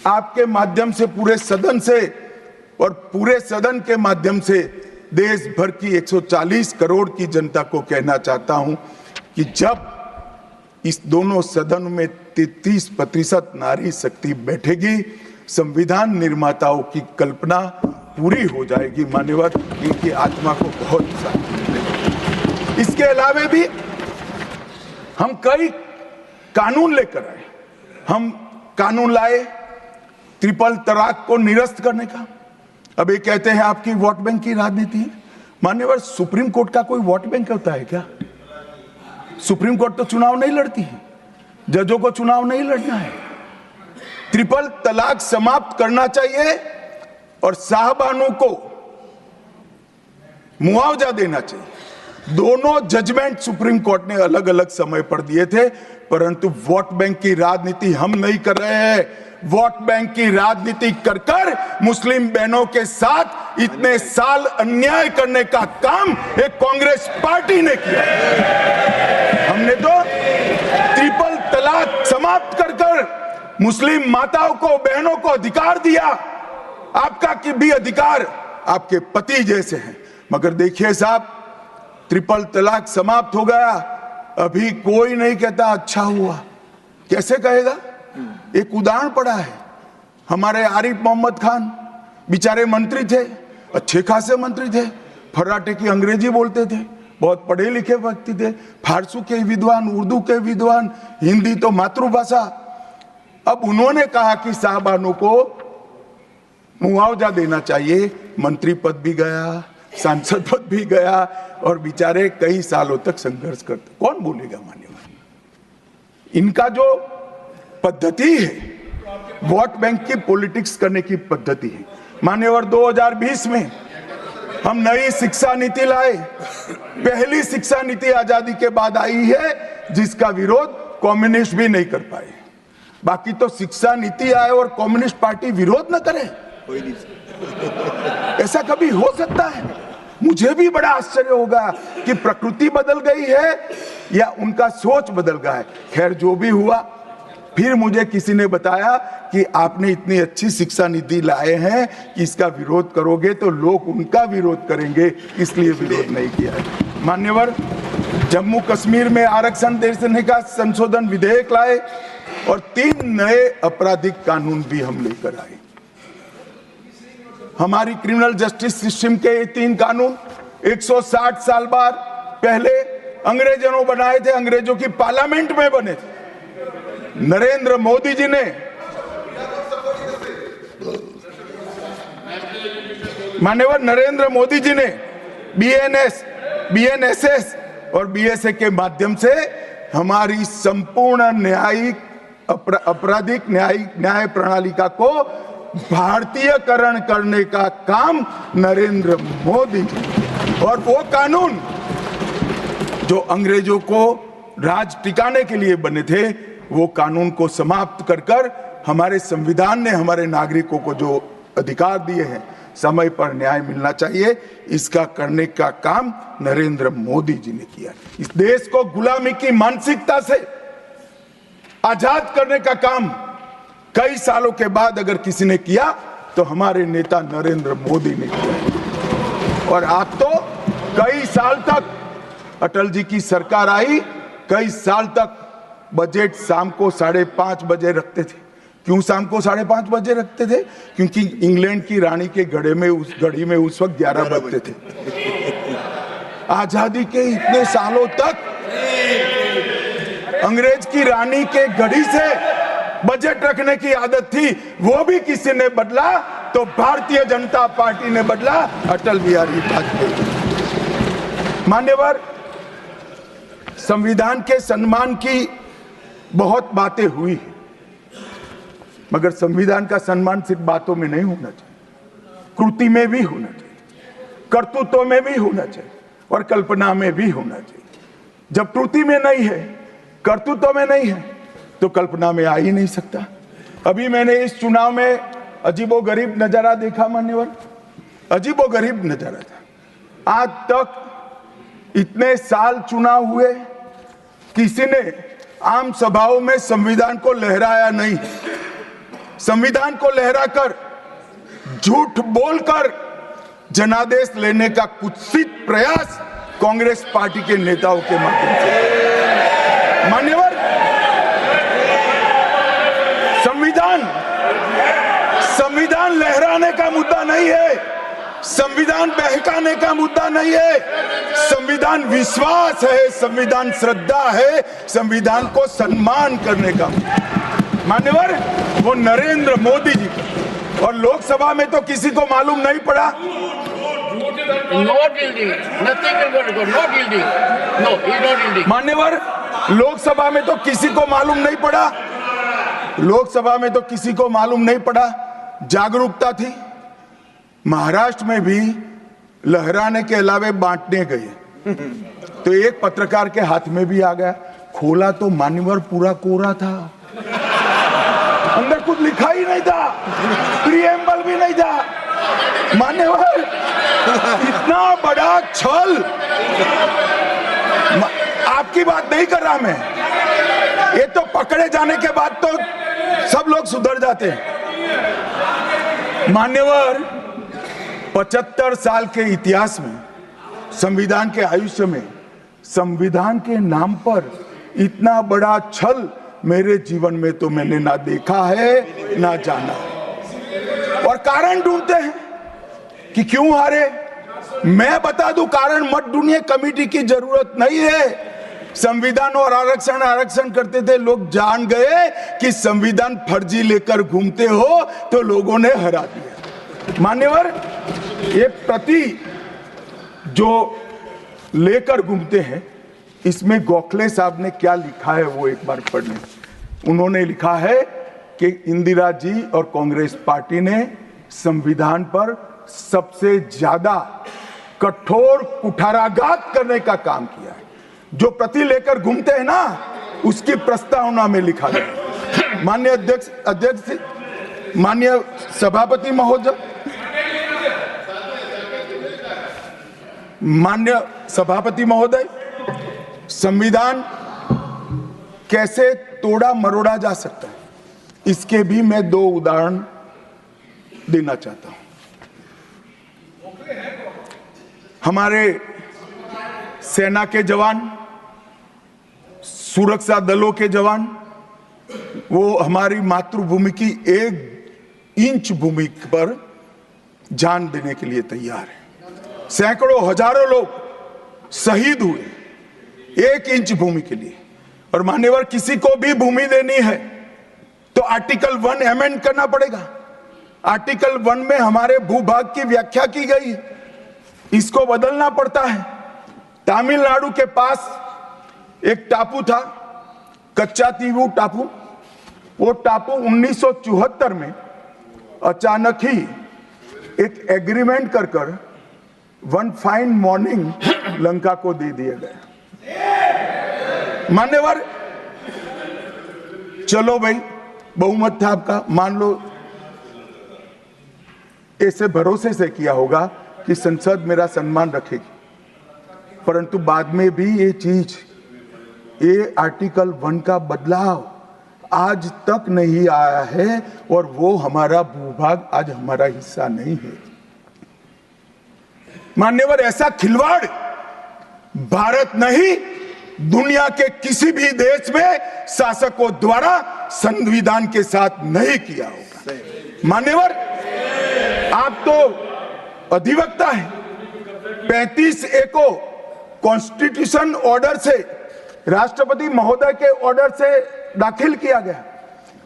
आपके माध्यम से पूरे सदन से और पूरे सदन के माध्यम से देश भर की 140 करोड़ की जनता को कहना चाहता हूं कि जब इस दोनों सदन में 33% नारी शक्ति बैठेगी, संविधान निर्माताओं की कल्पना पूरी हो जाएगी। मान्यवर, इनकी आत्मा को बहुत शांति मिलेगी। इसके अलावा भी हम कई कानून लेकर आए। हम कानून लाए ट्रिपल तलाक को निरस्त करने का। अब ये कहते हैं आपकी वोट बैंक की राजनीति है। मान्यवर, सुप्रीम कोर्ट का कोई वोट बैंक होता है क्या? सुप्रीम कोर्ट तो चुनाव नहीं लड़ती है, जजों को चुनाव नहीं लड़ना है। ट्रिपल तलाक समाप्त करना चाहिए और साहबानों को मुआवजा देना चाहिए। दोनों जजमेंट सुप्रीम कोर्ट ने अलग अलग समय पर दिए थे, परंतु वोट बैंक की राजनीति हम नहीं कर रहे हैं। वोट बैंक की राजनीति कर कर मुस्लिम बहनों के साथ इतने साल अन्याय करने का काम एक कांग्रेस पार्टी ने किया। हमने तो ट्रिपल तलाक समाप्त कर कर मुस्लिम माताओं को, बहनों को अधिकार दिया। आपका कि भी अधिकार आपके पति जैसे हैं, मगर देखिए साहब, ट्रिपल तलाक समाप्त हो गया, अभी कोई नहीं कहता अच्छा हुआ। कैसे कहेगा? एक उदाहरण पड़ा है, हमारे आरिफ मोहम्मद खान बेचारे मंत्री थे, अच्छे खासे मंत्री थे, फर्राटे की अंग्रेजी बोलते थे, बहुत पढ़े लिखे व्यक्ति थे, फारसी के विद्वान, उर्दू के विद्वान, हिंदी तो मातृभाषा। अब उन्होंने कहा कि साहबानों को मुआवजा देना चाहिए। मंत्री पद भी गया, सांसद पद भी गया, और बेचारे कई सालों तक संघर्ष करते। कौन बोलेगा? मान्यवर, इनका जो पद्धति है वोट बैंक की पॉलिटिक्स करने की पद्धति है। मान्यवर, 2020 में हम नई शिक्षा नीति लाए। पहली शिक्षा नीति आजादी के बाद आई है जिसका विरोध कम्युनिस्ट भी नहीं कर पाए। बाकी तो शिक्षा नीति आए और कम्युनिस्ट पार्टी विरोध न करे, ऐसा कभी हो सकता है? मुझे भी बड़ा आश्चर्य होगा कि प्रकृति बदल गई है या उनका सोच बदल गया है। खैर, जो भी हुआ, फिर मुझे किसी ने बताया कि आपने इतनी अच्छी शिक्षा नीति लाए हैं कि इसका विरोध करोगे तो लोग उनका विरोध करेंगे, इसलिए विरोध नहीं किया है। मान्यवर, जम्मू कश्मीर में आरक्षण देने का संशोधन विधेयक लाए और 3 नए आपराधिक कानून भी हम लेकर आए। हमारी क्रिमिनल जस्टिस सिस्टम के ये 3 कानून 160 साल बाद पहले अंग्रेजों ने बनाए थे, अंग्रेजों की पार्लियामेंट में बने थे। नरेंद्र मोदी जी ने, माननीय नरेंद्र मोदी जी ने बीएनएस, बीएनएसएस और बीएसए के माध्यम से हमारी संपूर्ण न्यायिक आपराधिक न्याय प्रणालिका को भारतीयकरण करने का काम नरेंद्र मोदी जी। और वो कानून जो अंग्रेजों को राज टिकाने के लिए बने थे, वो कानून को समाप्त कर कर हमारे संविधान ने हमारे नागरिकों को जो अधिकार दिए हैं, समय पर न्याय मिलना चाहिए। इसका करने का काम नरेंद्र मोदी जी ने किया। इस देश को गुलामी की मानसिकता से आजाद करने का काम कई सालों के बाद अगर किसी ने किया तो हमारे नेता नरेंद्र मोदी ने किया। और आप तो कई साल तक अटल जी की सरकार आई, कई साल तक बजट शाम को 5:30 बजे रखते थे। क्यों शाम को 5:30 बजे रखते थे? क्योंकि इंग्लैंड की रानी के घड़ी में उस वक्त 11 बजते थे। आजादी के इतने सालों तक अंग्रेज की रानी के घड़ी से बजट रखने की आदत थी, वो भी किसी ने बदला तो भारतीय जनता पार्टी ने बदला, अटल बिहारी वाजपेयी। मान्यवर, संविधान के सम्मान की बहुत बातें हुई है, मगर संविधान का सम्मान सिर्फ बातों में नहीं होना चाहिए, कृति में भी होना चाहिए, कर्तृत्व में भी होना चाहिए और कल्पना में भी होना चाहिए। जब कृति में नहीं है, कर्तृत्व में नहीं है, तो कल्पना में आ ही नहीं सकता। अभी मैंने इस चुनाव में अजीबोगरीब नजारा देखा मान्यवर, अजीबोगरीब नजारा था। आज तक इतने साल चुनाव हुए, किसी ने आम सभाओं में संविधान को लहराया नहीं। संविधान को लहराकर, झूठ बोलकर जनादेश लेने का कुत्सित प्रयास कांग्रेस पार्टी के नेताओं के माध्यम से। मान्यवर, संविधान लहराने का मुद्दा नहीं है, संविधान बहकाने का मुद्दा नहीं है। संविधान विश्वास है, संविधान श्रद्धा है, संविधान को सम्मान करने का। मान्यवर, वो नरेंद्र मोदी जी और लोकसभा में तो किसी को मालूम नहीं पड़ा। मान्यवर, लोकसभा में तो किसी को मालूम नहीं पड़ा, लोकसभा में तो किसी को मालूम नहीं पड़ा। जागरूकता थी। महाराष्ट्र में भी लहराने के अलावे बांटने गए तो एक पत्रकार के हाथ में भी आ गया, खोला तो मान्यवर पूरा कोरा था, अंदर कुछ लिखा ही नहीं था, प्रीएम्बल भी नहीं था। मान्यवर, इतना बड़ा छल। आपकी बात नहीं कर रहा मैं, ये तो पकड़े जाने के बाद तो सब लोग सुधर जाते हैं। मान्यवर, 75 साल के इतिहास में, संविधान के आयुष्य में, संविधान के नाम पर इतना बड़ा छल मेरे जीवन में तो मैंने ना देखा है ना जाना है। और कारण ढूंढते हैं कि क्यों हारे। मैं बता दूं, कारण मत ढूंढिए, कमेटी की जरूरत नहीं है। संविधान और आरक्षण करते थे, लोग जान गए कि संविधान फर्जी लेकर घूमते हो तो लोगों ने हरा दिया। मान्यवर, ये प्रति जो लेकर घूमते हैं, इसमें गोखले साहब ने क्या लिखा है वो एक बार पढ़ लें। उन्होंने लिखा है कि इंदिरा जी और कांग्रेस पार्टी ने संविधान पर सबसे ज्यादा कठोर कुठाराघात करने का काम किया है। जो प्रति लेकर घूमते हैं ना, उसकी प्रस्तावना में लिखा गया। माननीय अध्यक्ष, माननीय सभापति महोदय, माननीय सभापति महोदय, संविधान कैसे तोड़ा मरोड़ा जा सकता है, इसके भी मैं 2 उदाहरण देना चाहता हूं। हमारे सेना के जवान, सुरक्षा दलों के जवान, वो हमारी मातृभूमि की 1 इंच भूमि पर जान देने के लिए तैयार है। सैकड़ों हजारों लोग शहीद हुए 1 इंच भूमि के लिए। और मान्यवर, किसी को भी भूमि देनी है तो आर्टिकल 1 अमेंड करना पड़ेगा। आर्टिकल 1 में हमारे भूभाग की व्याख्या की गई है, इसको बदलना पड़ता है। तमिलनाडु के पास एक टापू था, कच्चा तीवू टापू। वो टापू 1974 में अचानक ही एक एग्रीमेंट कर वन फाइन मॉर्निंग लंका को दे दिया गया। मान्यवर, चलो भाई, बहुमत था आपका, मान लो, ऐसे भरोसे से किया होगा कि संसद मेरा सम्मान रखेगी, परंतु बाद में भी ये आर्टिकल 1 का बदलाव आज तक नहीं आया है और वो हमारा भूभाग आज हमारा हिस्सा नहीं है। मान्यवर, ऐसा खिलवाड़ भारत नहीं, दुनिया के किसी भी देश में शासकों द्वारा संविधान के साथ नहीं किया होगा। मान्यवर, आप तो अधिवक्ता हैं। 35A को कॉन्स्टिट्यूशन ऑर्डर से, राष्ट्रपति महोदय के ऑर्डर से दाखिल किया गया।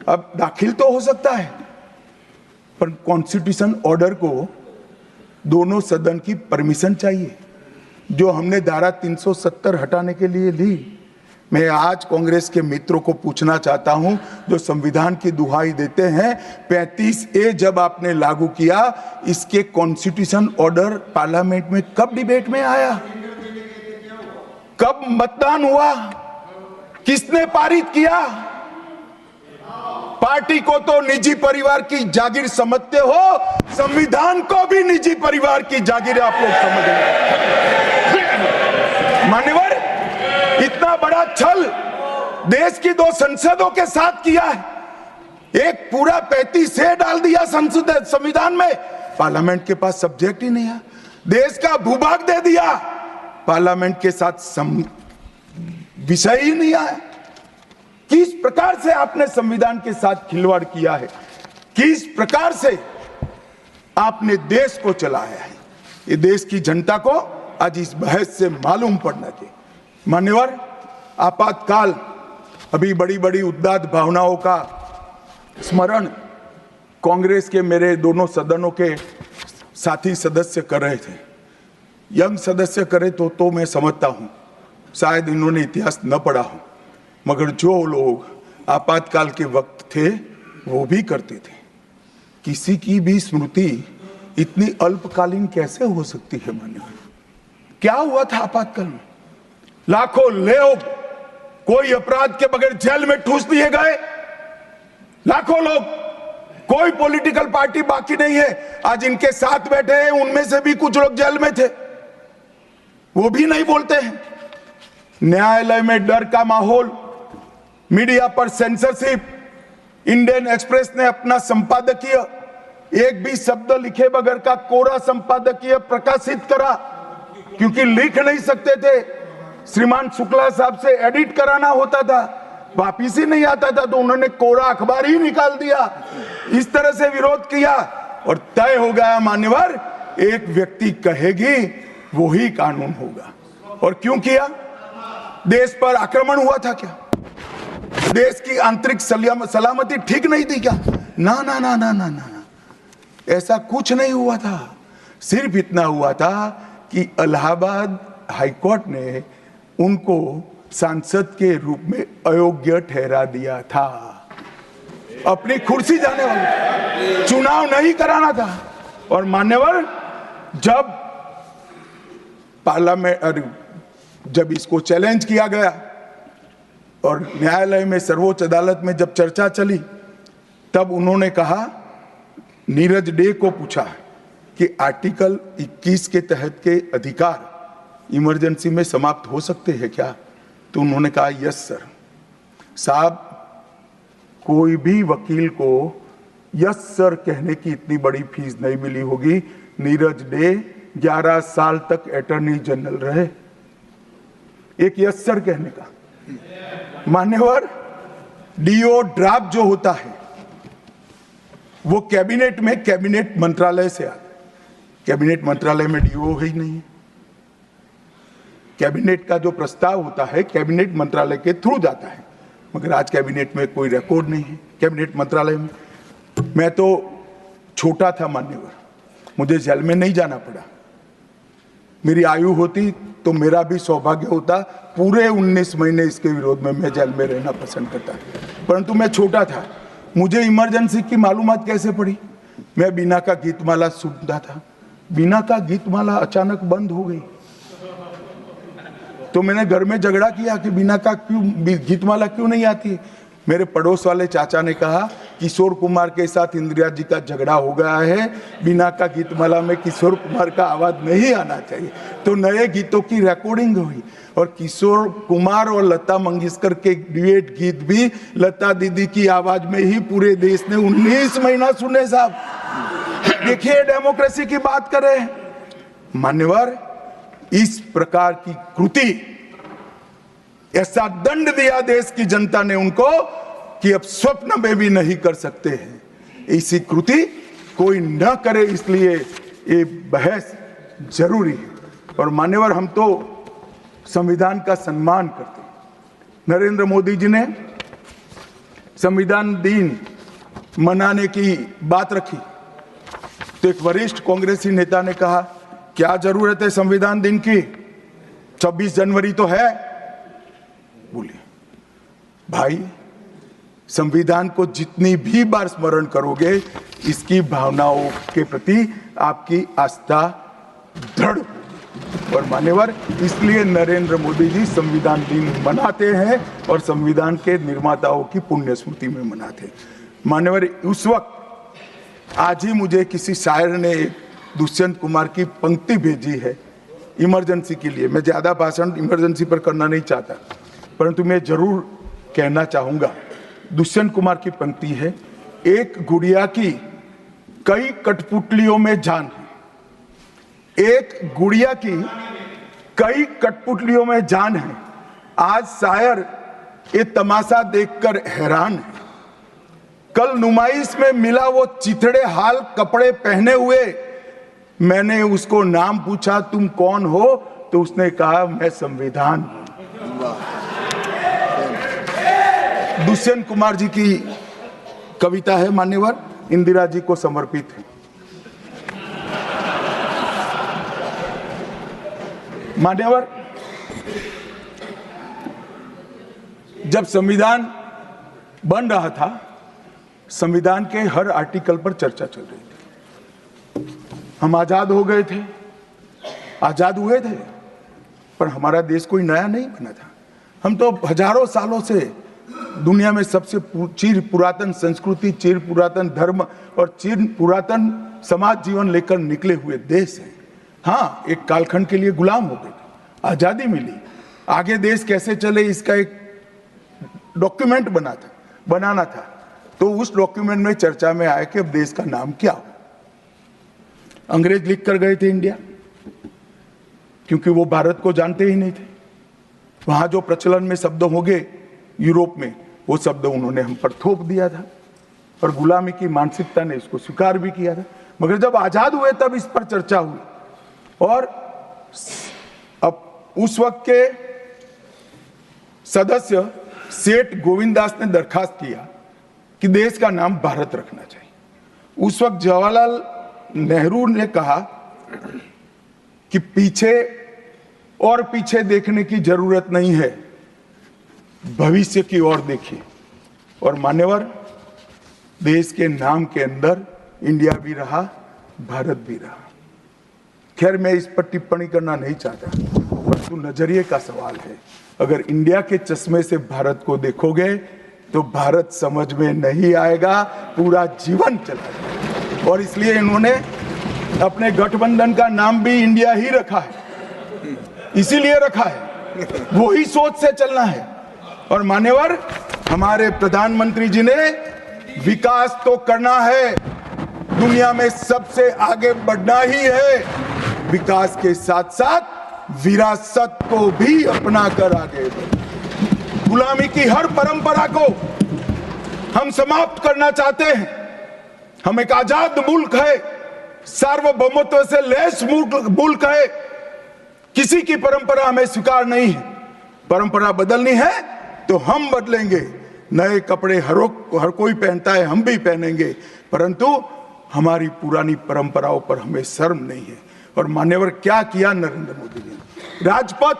अब दाखिल तो हो सकता है, पर कॉन्स्टिट्यूशन ऑर्डर को दोनों सदन की परमिशन चाहिए, जो हमने धारा 370 हटाने के लिए ली। मैं आज कांग्रेस के मित्रों को पूछना चाहता हूं, जो संविधान की दुहाई देते हैं, 35A जब आपने लागू किया, इसके कॉन्स्टिट्यूशन ऑर्डर पार्लियामेंट में कब डिबेट में आया, कब मतदान हुआ, किसने पारित किया? पार्टी को तो निजी परिवार की जागीर समझते हो, संविधान को भी निजी परिवार की जागीर आप लोग समझ रहे। मान्यवर, इतना बड़ा छल देश की 2 संसदों के साथ किया है। एक पूरा 35A डाल दिया संसद संविधान में, पार्लियामेंट के पास सब्जेक्ट ही नहीं है। देश का भूभाग दे दिया, पार्लियामेंट के साथ विषय ही नहीं आया। किस प्रकार से आपने संविधान के साथ खिलवाड़ किया है, किस प्रकार से आपने देश को चलाया है, ये देश की जनता को आज इस बहस से मालूम पड़ना चाहिए। मान्यवर, आपातकाल, अभी बड़ी बड़ी उदात्त भावनाओं का स्मरण कांग्रेस के मेरे दोनों सदनों के साथी सदस्य कर रहे थे। यंग सदस्य करे तो मैं समझता हूं, शायद इन्होंने इतिहास न पढ़ा हो, मगर जो लोग आपातकाल के वक्त थे वो भी करते थे। किसी की भी स्मृति इतनी अल्पकालीन कैसे हो सकती है? मान्यवर, क्या हुआ था आपातकाल में? लाखों लोग कोई अपराध के बगैर जेल में ठूस दिए गए। लाखों लोग, कोई पॉलिटिकल पार्टी बाकी नहीं है। आज इनके साथ बैठे हैं, उनमें से भी कुछ लोग जेल में थे, वो भी नहीं बोलते हैं। न्यायालय में डर का माहौल, मीडिया पर सेंसरशिप। इंडियन एक्सप्रेस ने अपना संपादकीय एक भी शब्द लिखे बगैर का कोरा संपादकीय प्रकाशित करा, क्योंकि लिख नहीं सकते थे। श्रीमान शुक्ला साहब से एडिट कराना होता था, वापिस ही नहीं आता था, तो उन्होंने कोरा अखबार ही निकाल दिया। इस तरह से विरोध किया और तय हो गया मान्यवर, एक व्यक्ति कहेगी वही कानून होगा। और क्यों किया? देश पर आक्रमण हुआ था क्या? देश की आंतरिक सलामती ठीक नहीं थी क्या? ना ना ना ना ना ना, ऐसा कुछ नहीं हुआ था। सिर्फ इतना हुआ था कि इलाहाबाद हाईकोर्ट ने उनको सांसद के रूप में अयोग्य ठहरा दिया था। अपनी कुर्सी जाने वाले, चुनाव नहीं कराना था। और मान्यवर, जब पार्लियामेंट, जब इसको चैलेंज किया गया और न्यायालय में, सर्वोच्च अदालत में जब चर्चा चली, तब उन्होंने कहा, नीरज डे को पूछा कि आर्टिकल 21 के तहत के अधिकार इमरजेंसी में समाप्त हो सकते हैं क्या? तो उन्होंने कहा यस सर। साहब, कोई भी वकील को यस सर कहने की इतनी बड़ी फीस नहीं मिली होगी। नीरज डे 11 साल तक अटॉर्नी जनरल रहे, एक यस सर कहने का। मान्यवर, डीओ ड्राफ्ट जो होता है वो कैबिनेट में, कैबिनेट मंत्रालय से आता है। कैबिनेट मंत्रालय में डीओ ही नहीं है। कैबिनेट का जो प्रस्ताव होता है कैबिनेट मंत्रालय के थ्रू जाता है, मगर आज कैबिनेट में कोई रिकॉर्ड नहीं है। कैबिनेट मंत्रालय में, मैं तो छोटा था मान्यवर, मुझे जेल में नहीं जाना पड़ा। मेरी आयु होती तो मेरा भी सौभाग्य होता, पूरे 19 महीने इसके विरोध में मैं जेल में रहना पसंद करता, परंतु मैं छोटा था। मुझे इमरजेंसी की मालूमात कैसे पड़ी? मैं बीना का गीतमाला सुनता था, बीना का गीतमाला अचानक बंद हो गई। तो मैंने घर में झगड़ा किया कि बीना का क्यों गीतमाला क्यों नहीं आती। मेरे पड़ोस वाले चाचा ने कहा किशोर कुमार के साथ इंदिरा जी का झगड़ा हो गया है, बिना का गीतमाला में किशोर कुमार का आवाज नहीं आना चाहिए, तो नए गीतों की रिकॉर्डिंग हुई और किशोर कुमार और लता मंगेशकर के ड्यूएट गीत भी लता दीदी की आवाज में ही पूरे देश ने 19 महीना सुने साहब। देखिए डेमोक्रेसी की बात करें मान्यवर, इस प्रकार की कृति, ऐसा दंड दिया देश की जनता ने उनको कि अब स्वप्न में भी नहीं कर सकते हैं। ऐसी कृति कोई न करे, इसलिए ये बहस जरूरी है। और मान्यवर, हम तो संविधान का सम्मान करते हैं। नरेंद्र मोदी जी ने संविधान दिन मनाने की बात रखी तो एक वरिष्ठ कांग्रेसी नेता ने कहा, क्या जरूरत है संविधान दिन की, 26 जनवरी तो है। बोलिए भाई, संविधान को जितनी भी बार स्मरण करोगे, इसकी भावनाओं के प्रति आपकी आस्था दृढ़। और मान्यवर, इसलिए नरेंद्र मोदी जी संविधान दिन मनाते हैं और संविधान के निर्माताओं की पुण्य स्मृति में मनाते हैं। मान्यवर, उस वक्त आज ही मुझे किसी शायर ने दुष्यंत कुमार की पंक्ति भेजी है इमरजेंसी के लिए। मैं ज्यादा भाषण इमरजेंसी पर करना नहीं चाहता, परंतु मैं जरूर कहना चाहूंगा। दुष्यंत कुमार की पंक्ति है, एक गुड़िया की कई कठपुतलियों में जान है, एक गुड़िया की कई कठपुतलियों में जान है, आज शायर ये तमाशा देखकर हैरान है। कल नुमाइश में मिला वो चिथड़े हाल कपड़े पहने हुए, मैंने उसको नाम पूछा तुम कौन हो, तो उसने कहा मैं संविधान हूं। दुष्यंत कुमार जी की कविता है मान्यवर, इंदिरा जी को समर्पित है। मान्यवर, जब संविधान बन रहा था, संविधान के हर आर्टिकल पर चर्चा चल रही थी। हम आजाद हो गए थे, आजाद हुए थे, पर हमारा देश कोई नया नहीं बना था। हम तो हजारों सालों से दुनिया में सबसे चिर पुरातन संस्कृति, चिर पुरातन धर्म और चिर पुरातन समाज जीवन लेकर निकले हुए देश हैं। हाँ, एक कालखंड के लिए गुलाम हो गए, आजादी मिली, आगे देश कैसे चले इसका एक डॉक्यूमेंट बनाना था। तो उस डॉक्यूमेंट में चर्चा में आया कि अब देश का नाम क्या हो। अंग्रेज लिख कर गए थे इंडिया, क्योंकि वो भारत को जानते ही नहीं थे। वहां जो प्रचलन में शब्द होंगे यूरोप में, वो शब्द उन्होंने हम पर थोप दिया था और गुलामी की मानसिकता ने इसको स्वीकार भी किया था। मगर जब आजाद हुए तब इस पर चर्चा हुई और अब उस वक्त के सदस्य सेठ गोविंददास ने दरखास्त किया कि देश का नाम भारत रखना चाहिए। उस वक्त जवाहरलाल नेहरू ने कहा कि पीछे देखने की जरूरत नहीं है, भविष्य की ओर देखिए। और मान्यवर, देश के नाम के अंदर इंडिया भी रहा, भारत भी रहा। खैर, मैं इस पर टिप्पणी करना नहीं चाहता, परंतु नजरिए का सवाल है। अगर इंडिया के चश्मे से भारत को देखोगे तो भारत समझ में नहीं आएगा, पूरा जीवन चला जाएगा। और इसलिए इन्होंने अपने गठबंधन का नाम भी इंडिया ही रखा है, इसीलिए रखा है, वही सोच से चलना है। और मान्यवर, हमारे प्रधानमंत्री जी ने विकास तो करना है, दुनिया में सबसे आगे बढ़ना ही है, विकास के साथ साथ विरासत को भी अपना कर आगे बढ़े। गुलामी की हर परंपरा को हम समाप्त करना चाहते हैं। हम एक आजाद मुल्क है, सार्वभौमत्व से लैस मुल्क है, किसी की परंपरा हमें स्वीकार नहीं है। परंपरा बदलनी है तो हम बदलेंगे, नए कपड़े हर कोई पहनता है, हम भी पहनेंगे, परंतु हमारी पुरानी परंपराओं पर हमें शर्म नहीं है। और मान्यवर, क्या किया नरेंद्र मोदी जी ने, राजपथ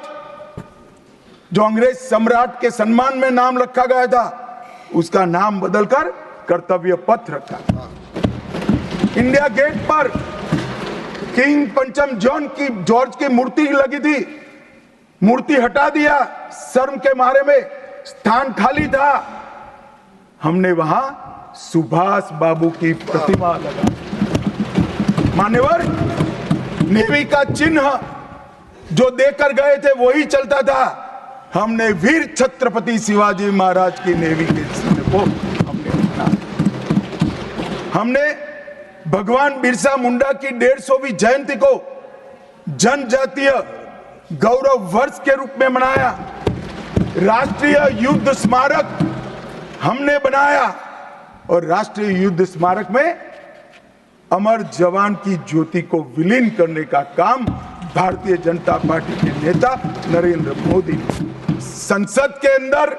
जो अंग्रेज सम्राट के सम्मान में नाम रखा गया था, उसका नाम बदलकर कर्तव्य पथ रखा। इंडिया गेट पर किंग पंचम जॉर्ज की मूर्ति लगी थी, मूर्ति हटा दिया, शर्म के मारे में स्थान खाली था, हमने वहां सुभाष बाबू की प्रतिमा लगा। मान्यवर, नेवी का चिन्ह जो देकर गए थे वही चलता था। हमने वीर छत्रपति शिवाजी महाराज की नेवी के चिन्ह को हमने भगवान बिरसा मुंडा की 150वीं जयंती को जनजातीय गौरव वर्ष के रूप में मनाया। राष्ट्रीय युद्ध स्मारक हमने बनाया और राष्ट्रीय युद्ध स्मारक में अमर जवान की ज्योति को विलीन करने का काम भारतीय जनता पार्टी के नेता नरेंद्र मोदी ने। संसद के अंदर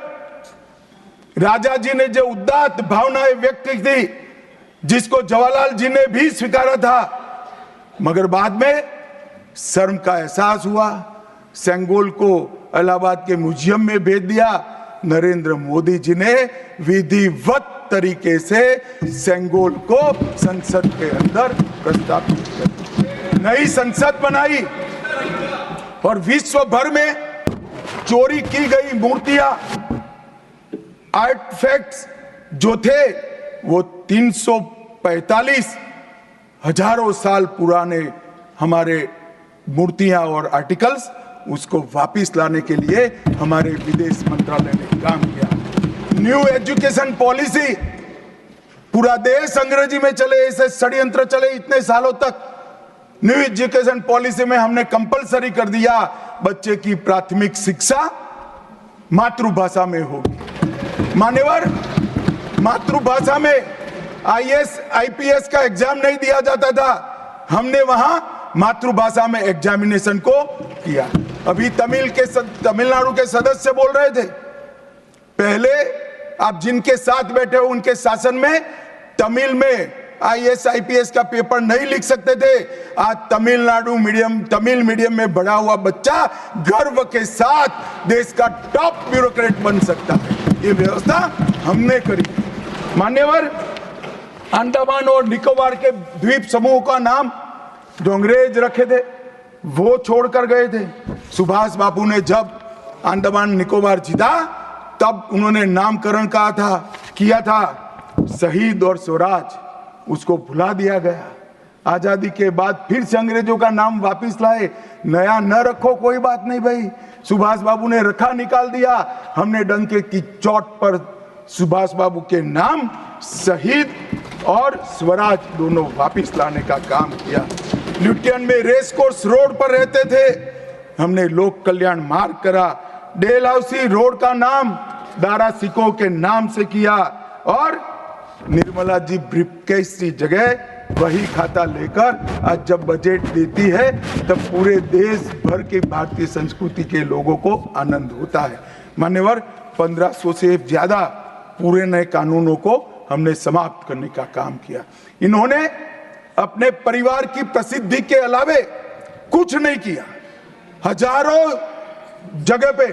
राजा जी ने जो उदात्त भावनाएं व्यक्त की थी, जिसको जवाहरलाल जी ने भी स्वीकारा था, मगर बाद में शर्म का एहसास हुआ। सेंगोल को इलाहाबाद के म्यूजियम में भेज दिया। नरेंद्र मोदी जी ने विधिवत तरीके से सेंगोल को संसद के अंदर प्रस्तावित कर नई संसद बनाई और विश्व भर में चोरी की गई मूर्तियां, आर्टिफैक्ट्स जो थे वो 345 हजारों साल पुराने हमारे मूर्तियां और आर्टिकल्स, उसको वापस लाने के लिए हमारे विदेश मंत्रालय ने काम किया। न्यू एजुकेशन पॉलिसी, पूरा देश अंग्रेजी में चले, ऐसे षड्यंत्र चले इतने सालों तक। न्यू एजुकेशन पॉलिसी में हमने कंपलसरी कर दिया बच्चे की प्राथमिक शिक्षा मातृभाषा में होगी। मान्यवर, मातृभाषा में आईएएस आईपीएस का एग्जाम नहीं दिया जाता था, हमने वहां मातृभाषा में एग्जामिनेशन को किया। अभी तमिलनाडु के सदस्य बोल रहे थे, पहले आप जिनके साथ बैठे हो उनके शासन में तमिल में आईएएस आईपीएस का पेपर नहीं लिख सकते थे। आज तमिल मीडियम में बड़ा हुआ बच्चा गर्व के साथ देश का टॉप ब्यूरोक्रेट बन सकता है। ये व्यवस्था हमने करी। मान्यवर, अंडमान और निकोबार के द्वीप समूह का नाम जो अंग्रेज रखे थे वो छोड़कर गए थे। सुभाष बाबू ने जब अंडमान निकोबार जीता तब उन्होंने नामकरण किया था शहीद और स्वराज, उसको भुला दिया गया। आजादी के बाद फिर से अंग्रेजों का नाम वापस लाए। नया न रखो कोई बात नहीं भाई, सुभाष बाबू ने रखा निकाल दिया। हमने डंके की चोट पर सुभाष बाबू के नाम शहीद और स्वराज दोनों वापस लाने का काम किया। ल्यूटियन में रेस कोर्स रोड पर रहते थे, हमने लोक कल्याण मार्ग करा। डेलहाउसी रोड का नाम दारा सिकोह के नाम से किया और निर्मला जी ब्रीफकेस की जगह वही खाता लेकर आज जब बजट देती है तब पूरे देश भर के भारतीय संस्कृति के लोगों को आनंद होता है। मान्यवर, 1500 से ज्यादा पूरे नए कानूनों को हमने समाप्त करने का काम किया। इन्होंने अपने परिवार की प्रसिद्धि के अलावे कुछ नहीं किया। हजारों जगह पे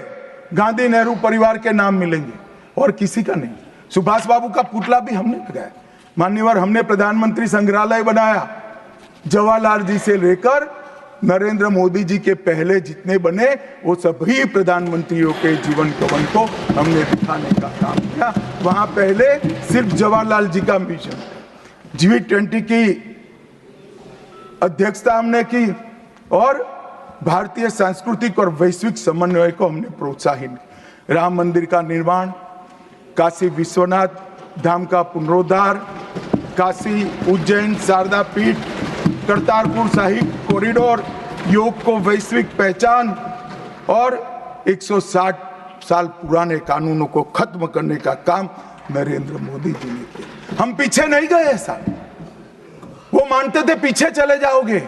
गांधी नेहरू परिवार के नाम मिलेंगे और किसी का नहीं। सुभाष बाबू का पुतला भी हमने लगाया। मान्यवर, हमने प्रधानमंत्री संग्रहालय बनाया। जवाहरलाल जी से लेकर नरेंद्र मोदी जी के पहले जितने बने वो सभी प्रधानमंत्रियों के जीवन कवन को हमने दिखाने का काम किया। वहां पहले सिर्फ जवाहरलाल जी का मिशन, G20 की अध्यक्षता हमने की और भारतीय सांस्कृतिक और वैश्विक समन्वय को हमने प्रोत्साहित। राम मंदिर का निर्माण, काशी विश्वनाथ धाम का पुनरुद्धार, काशी उज्जैन शारदा पीठ, करतारपुर साहिब कॉरिडोर, योग को वैश्विक पहचान और 160 साल पुराने कानूनों को खत्म करने का काम नरेंद्र मोदी जी ने किया। हम पीछे नहीं गए। ऐसा वो मानते थे पीछे चले जाओगे,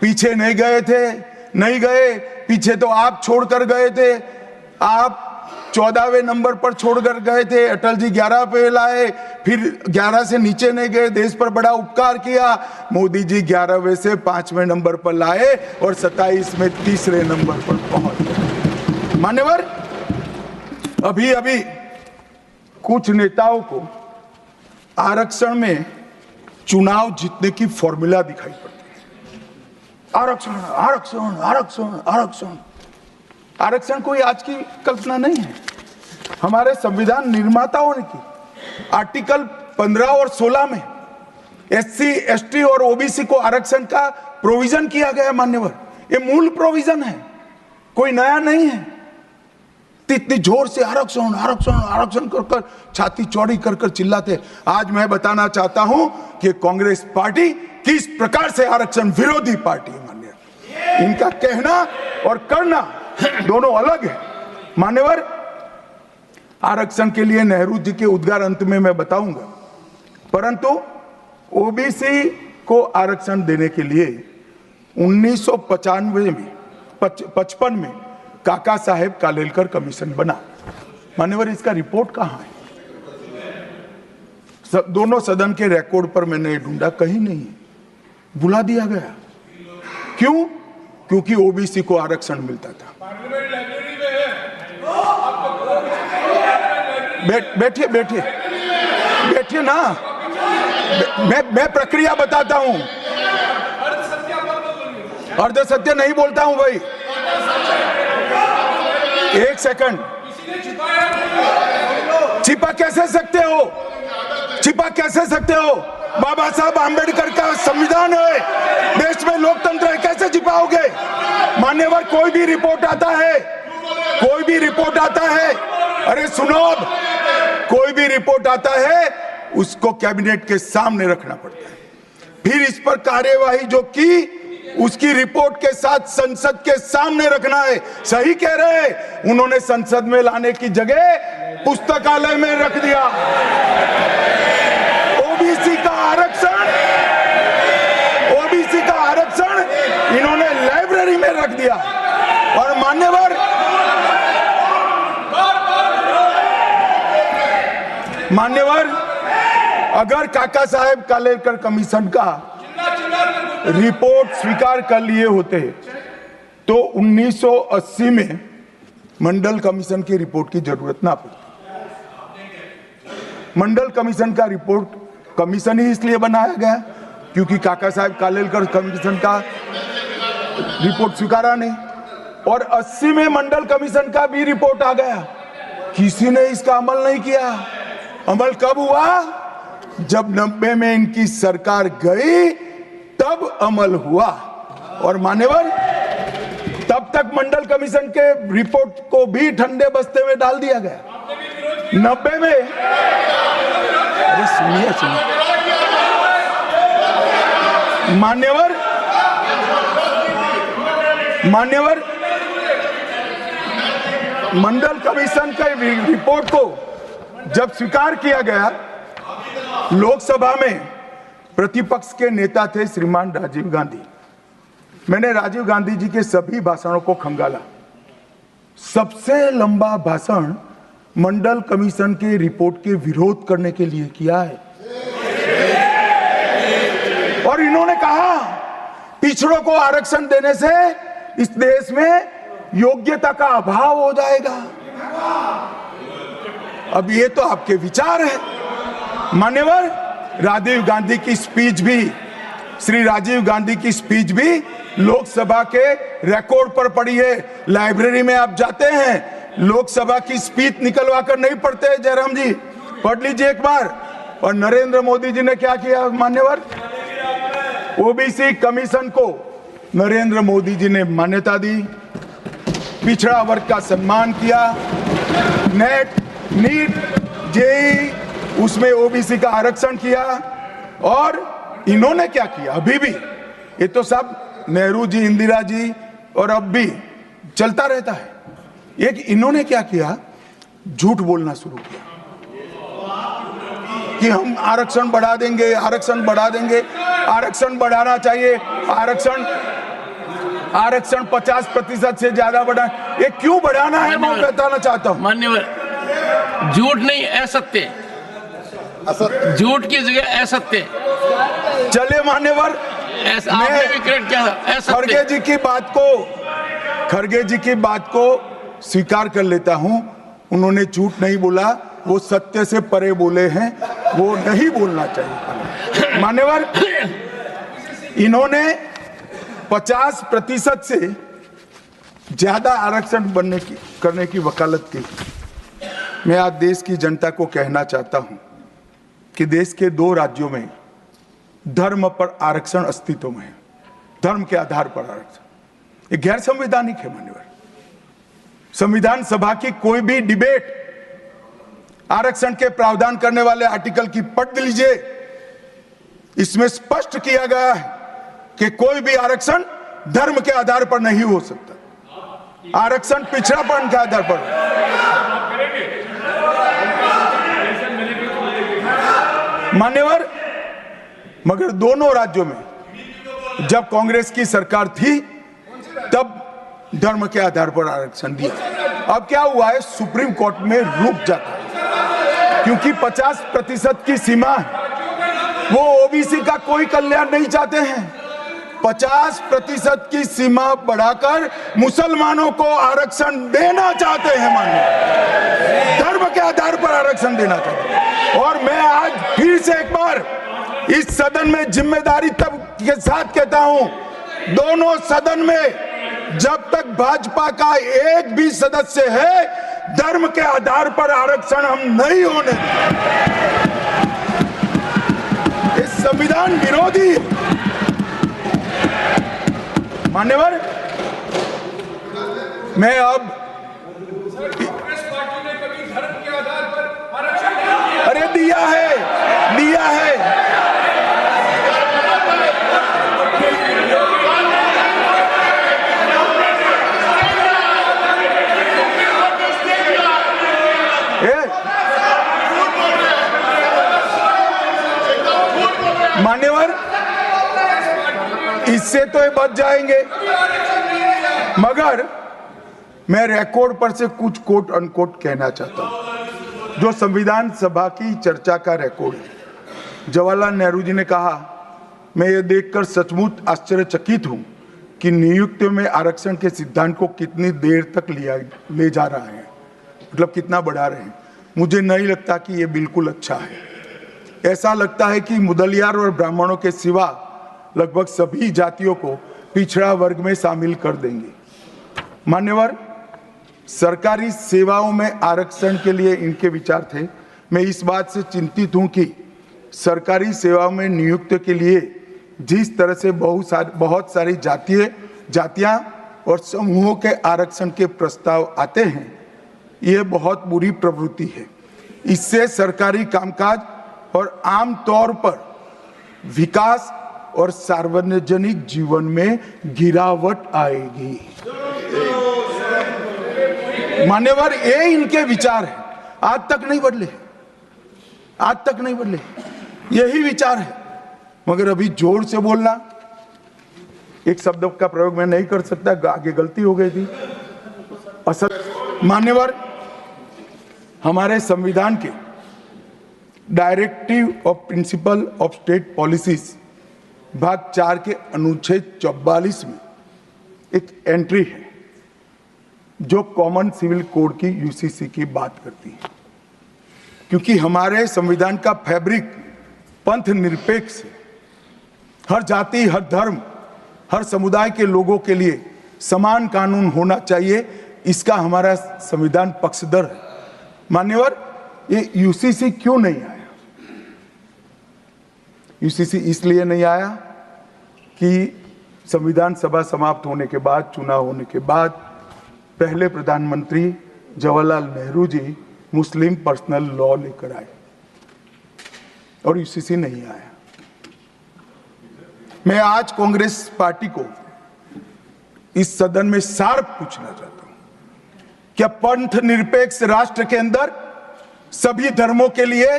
पीछे नहीं गए। पीछे तो आप छोड़कर गए थे। आप 14वें नंबर पर छोड़कर गए थे, अटल जी 11 पे लाए, फिर 11 से नीचे नहीं गए, देश पर बड़ा उपकार किया। मोदी जी 11वें से 5वें नंबर पर लाए और 27 में 3रे नंबर पर पहुंच गए। मान्यवर, अभी कुछ नेताओं को आरक्षण में चुनाव जीतने की फॉर्मूला दिखाई पड़ती है। आरक्षण आरक्षण आरक्षण आरक्षण आरक्षण कोई आज की कल्पना नहीं है, हमारे संविधान निर्माताओं ने की। आर्टिकल 15 और 16 में SC, ST और OBC को आरक्षण का प्रोविजन किया गया मान्यवर। ये मूल प्रोविजन है, कोई नया नहीं है। इतनी जोर से आरक्षण आरक्षण आरक्षण कर कर छाती चौड़ी कर कर चिल्लाते। आज मैं बताना चाहता हूं कि कांग्रेस पार्टी किस प्रकार से आरक्षण विरोधी पार्टी है मान्यवर। इनका कहना और करना दोनों अलग है मान्यवर। आरक्षण के लिए नेहरू जी के उद्गार अंत में मैं बताऊंगा, परंतु ओबीसी को आरक्षण देने के लिए 1995 में 55 में काका साहेब कालेलकर कमीशन बना मान्यवर। इसका रिपोर्ट कहां है? दोनों सदन के रिकॉर्ड पर मैंने ढूंढा, कहीं नहीं, बुला दिया गया। क्यों? क्योंकि ओबीसी को आरक्षण मिलता था। बैठिए बैठिए बैठिए ना, मैं प्रक्रिया बताता हूं। अर्ध सत्य नहीं बोलता हूं भाई। एक सेकंड। छिपा कैसे सकते हो? छिपा कैसे सकते हो? बाबा साहब आंबेडकर का संविधान है, देश में लोकतंत्र है, कैसे छिपाओगे मान्यवर? कोई भी रिपोर्ट आता है, कोई भी रिपोर्ट आता है, अरे सुनो, अब कोई भी रिपोर्ट आता है उसको कैबिनेट के सामने रखना पड़ता है, फिर इस पर कार्यवाही जो की उसकी रिपोर्ट के साथ संसद के सामने रखना है। सही कह रहे हैं, उन्होंने संसद में लाने की जगह पुस्तकालय में रख दिया। ओबीसी का आरक्षण इन्होंने लाइब्रेरी में रख दिया। और मान्यवर अगर काका साहेब कालेलकर कमीशन का रिपोर्ट स्वीकार कर लिए होते तो 1980 में मंडल कमीशन की रिपोर्ट की जरूरत ना पड़ती। मंडल कमीशन का रिपोर्ट कमीशन ही इसलिए बनाया गया क्योंकि काका साहेब कालेलकर कमीशन का रिपोर्ट स्वीकारा नहीं, और 80 में मंडल कमीशन का भी रिपोर्ट आ गया, किसी ने इसका अमल नहीं किया। अमल कब हुआ? जब 90 में इनकी सरकार गई तब अमल हुआ। और मान्यवर तब तक मंडल कमीशन के रिपोर्ट को भी ठंडे बस्ते में डाल दिया गया। 90 में, अरे सुनिए मान्यवर मंडल कमीशन के रिपोर्ट को जब स्वीकार किया गया, लोकसभा में प्रतिपक्ष के नेता थे श्रीमान राजीव गांधी। मैंने राजीव गांधी जी के सभी भाषणों को खंगाला। सबसे लंबा भाषण मंडल कमीशन के रिपोर्ट के विरोध करने के लिए किया है। और इन्होंने कहा पिछड़ों को आरक्षण देने से इस देश में योग्यता का अभाव हो जाएगा। अब ये तो आपके विचार है मान्यवर। राजीव गांधी की स्पीच भी, श्री राजीव गांधी की स्पीच भी लोकसभा के रिकॉर्ड पर पड़ी है। लाइब्रेरी में आप जाते हैं, लोकसभा की स्पीच निकलवा कर नहीं पढ़ते। जयराम जी पढ़ लीजिए एक बार। और नरेंद्र मोदी जी ने क्या किया मान्यवर? ओबीसी कमीशन को नरेंद्र मोदी जी ने मान्यता दी, पिछड़ा वर्ग का सम्मान किया, नेट, नीट, जेई उसमें ओबीसी का आरक्षण किया। और इन्होंने क्या किया? अभी भी ये तो सब नेहरू जी, इंदिरा जी और अब भी चलता रहता है। एक इन्होंने क्या किया? झूठ बोलना शुरू किया कि हम आरक्षण बढ़ा देंगे, आरक्षण बढ़ा देंगे, आरक्षण बढ़ाना चाहिए, आरक्षण 50% से ज्यादा बढ़ा। ये क्यों बढ़ाना है मैं बताना चाहता हूं। मान्यवर झूठ नहीं, असत्य, झूठ की जगह असत्य। चले मान्यवर, आपने भी करेक्ट किया। खड़गे जी की बात को स्वीकार कर लेता हूं। उन्होंने झूठ नहीं बोला, वो सत्य से परे बोले हैं, वो नहीं बोलना चाहिए मान्यवर। इन्होंने 50% से ज्यादा आरक्षण करने की वकालत की। मैं आज देश की जनता को कहना चाहता हूं कि देश के 2 राज्यों में धर्म पर आरक्षण अस्तित्व में है, धर्म के आधार पर आरक्षण, ये गैर संवैधानिक है माननीय। संविधान सभा की कोई भी डिबेट आरक्षण के प्रावधान करने वाले आर्टिकल की पढ़ लीजिए, इसमें स्पष्ट किया गया है कि कोई भी आरक्षण धर्म के आधार पर नहीं हो सकता, आरक्षण पिछड़ापन के आधार पर। मान्यवर, मगर दोनों राज्यों में जब कांग्रेस की सरकार थी तब धर्म के आधार पर आरक्षण दिया। अब क्या हुआ है, सुप्रीम कोर्ट में रुक जाता है क्योंकि 50% की सीमा है, वो ओबीसी का कोई कल्याण नहीं चाहते हैं। 50% की सीमा बढ़ाकर मुसलमानों को आरक्षण देना चाहते हैं, माननीय, धर्म के आधार पर आरक्षण देना चाहते हैं। और मैं आज फिर से एक बार इस सदन में जिम्मेदारी तब के साथ कहता हूं, दोनों सदन में जब तक भाजपा का एक भी सदस्य है, धर्म के आधार पर आरक्षण हम नहीं होने देंगे। ये संविधान विरोधी है। मान्यवर, मैं अब कांग्रेस पार्टी ने कभी धर्म के आधार पर आरक्षण नहीं दिया। अरे दिया है। मान्यवर, इससे तो ये बच जाएंगे, मगर मैं रिकॉर्ड पर से कुछ कोट अनकोट कहना चाहता हूं जो संविधान सभा की चर्चा का रिकॉर्ड है। जवाहरलाल नेहरू जी ने कहा, मैं ये देखकर सचमुच आश्चर्यचकित हूं कि नियुक्ति में आरक्षण के सिद्धांत को कितनी देर तक ले जा रहा है, मतलब कितना बढ़ा रहे हैं। मुझे नहीं लगता कि ये बिल्कुल अच्छा है। ऐसा लगता है कि मुदलियार और ब्राह्मणों के सिवा लगभग सभी जातियों को पिछड़ा वर्ग में शामिल कर देंगे। मान्यवर, सरकारी सेवाओं में आरक्षण के लिए इनके विचार थे। मैं इस बात से चिंतित हूं कि सरकारी सेवाओं में नियुक्ति के लिए जिस तरह से बहुत सारी जातियां और समूहों के आरक्षण के प्रस्ताव आते हैं, यह बहुत बुरी प्रवृत्ति है। इससे सरकारी कामकाज और आम तौर पर विकास और सार्वजनिक जीवन में गिरावट आएगी। मान्यवर, ये इनके विचार है, आज तक नहीं बदले, यही विचार है। मगर अभी जोर से बोलना, एक शब्द का प्रयोग मैं नहीं कर सकता, आगे गलती हो गई थी। असल मान्यवर, हमारे संविधान के directive of principle of state policies भाग 4 के अनुच्छेद 44 में एक एंट्री है जो कॉमन सिविल कोड की यूसीसी की बात करती है। क्योंकि हमारे संविधान का फैब्रिक पंथ निरपेक्ष है, हर जाति, हर धर्म, हर समुदाय के लोगों के लिए समान कानून होना चाहिए, इसका हमारा संविधान पक्षधर है। मान्यवर, ये यूसीसी क्यों नहीं आया? यूसीसी इसलिए नहीं आया कि संविधान सभा समाप्त होने के बाद, चुनाव होने के बाद, पहले प्रधानमंत्री जवाहरलाल नेहरू जी मुस्लिम पर्सनल लॉ लेकर आए और यूसीसी नहीं आया। मैं आज कांग्रेस पार्टी को इस सदन में सार्थ पूछना चाहता हूं, क्या पंथ निरपेक्ष राष्ट्र के अंदर सभी धर्मों के लिए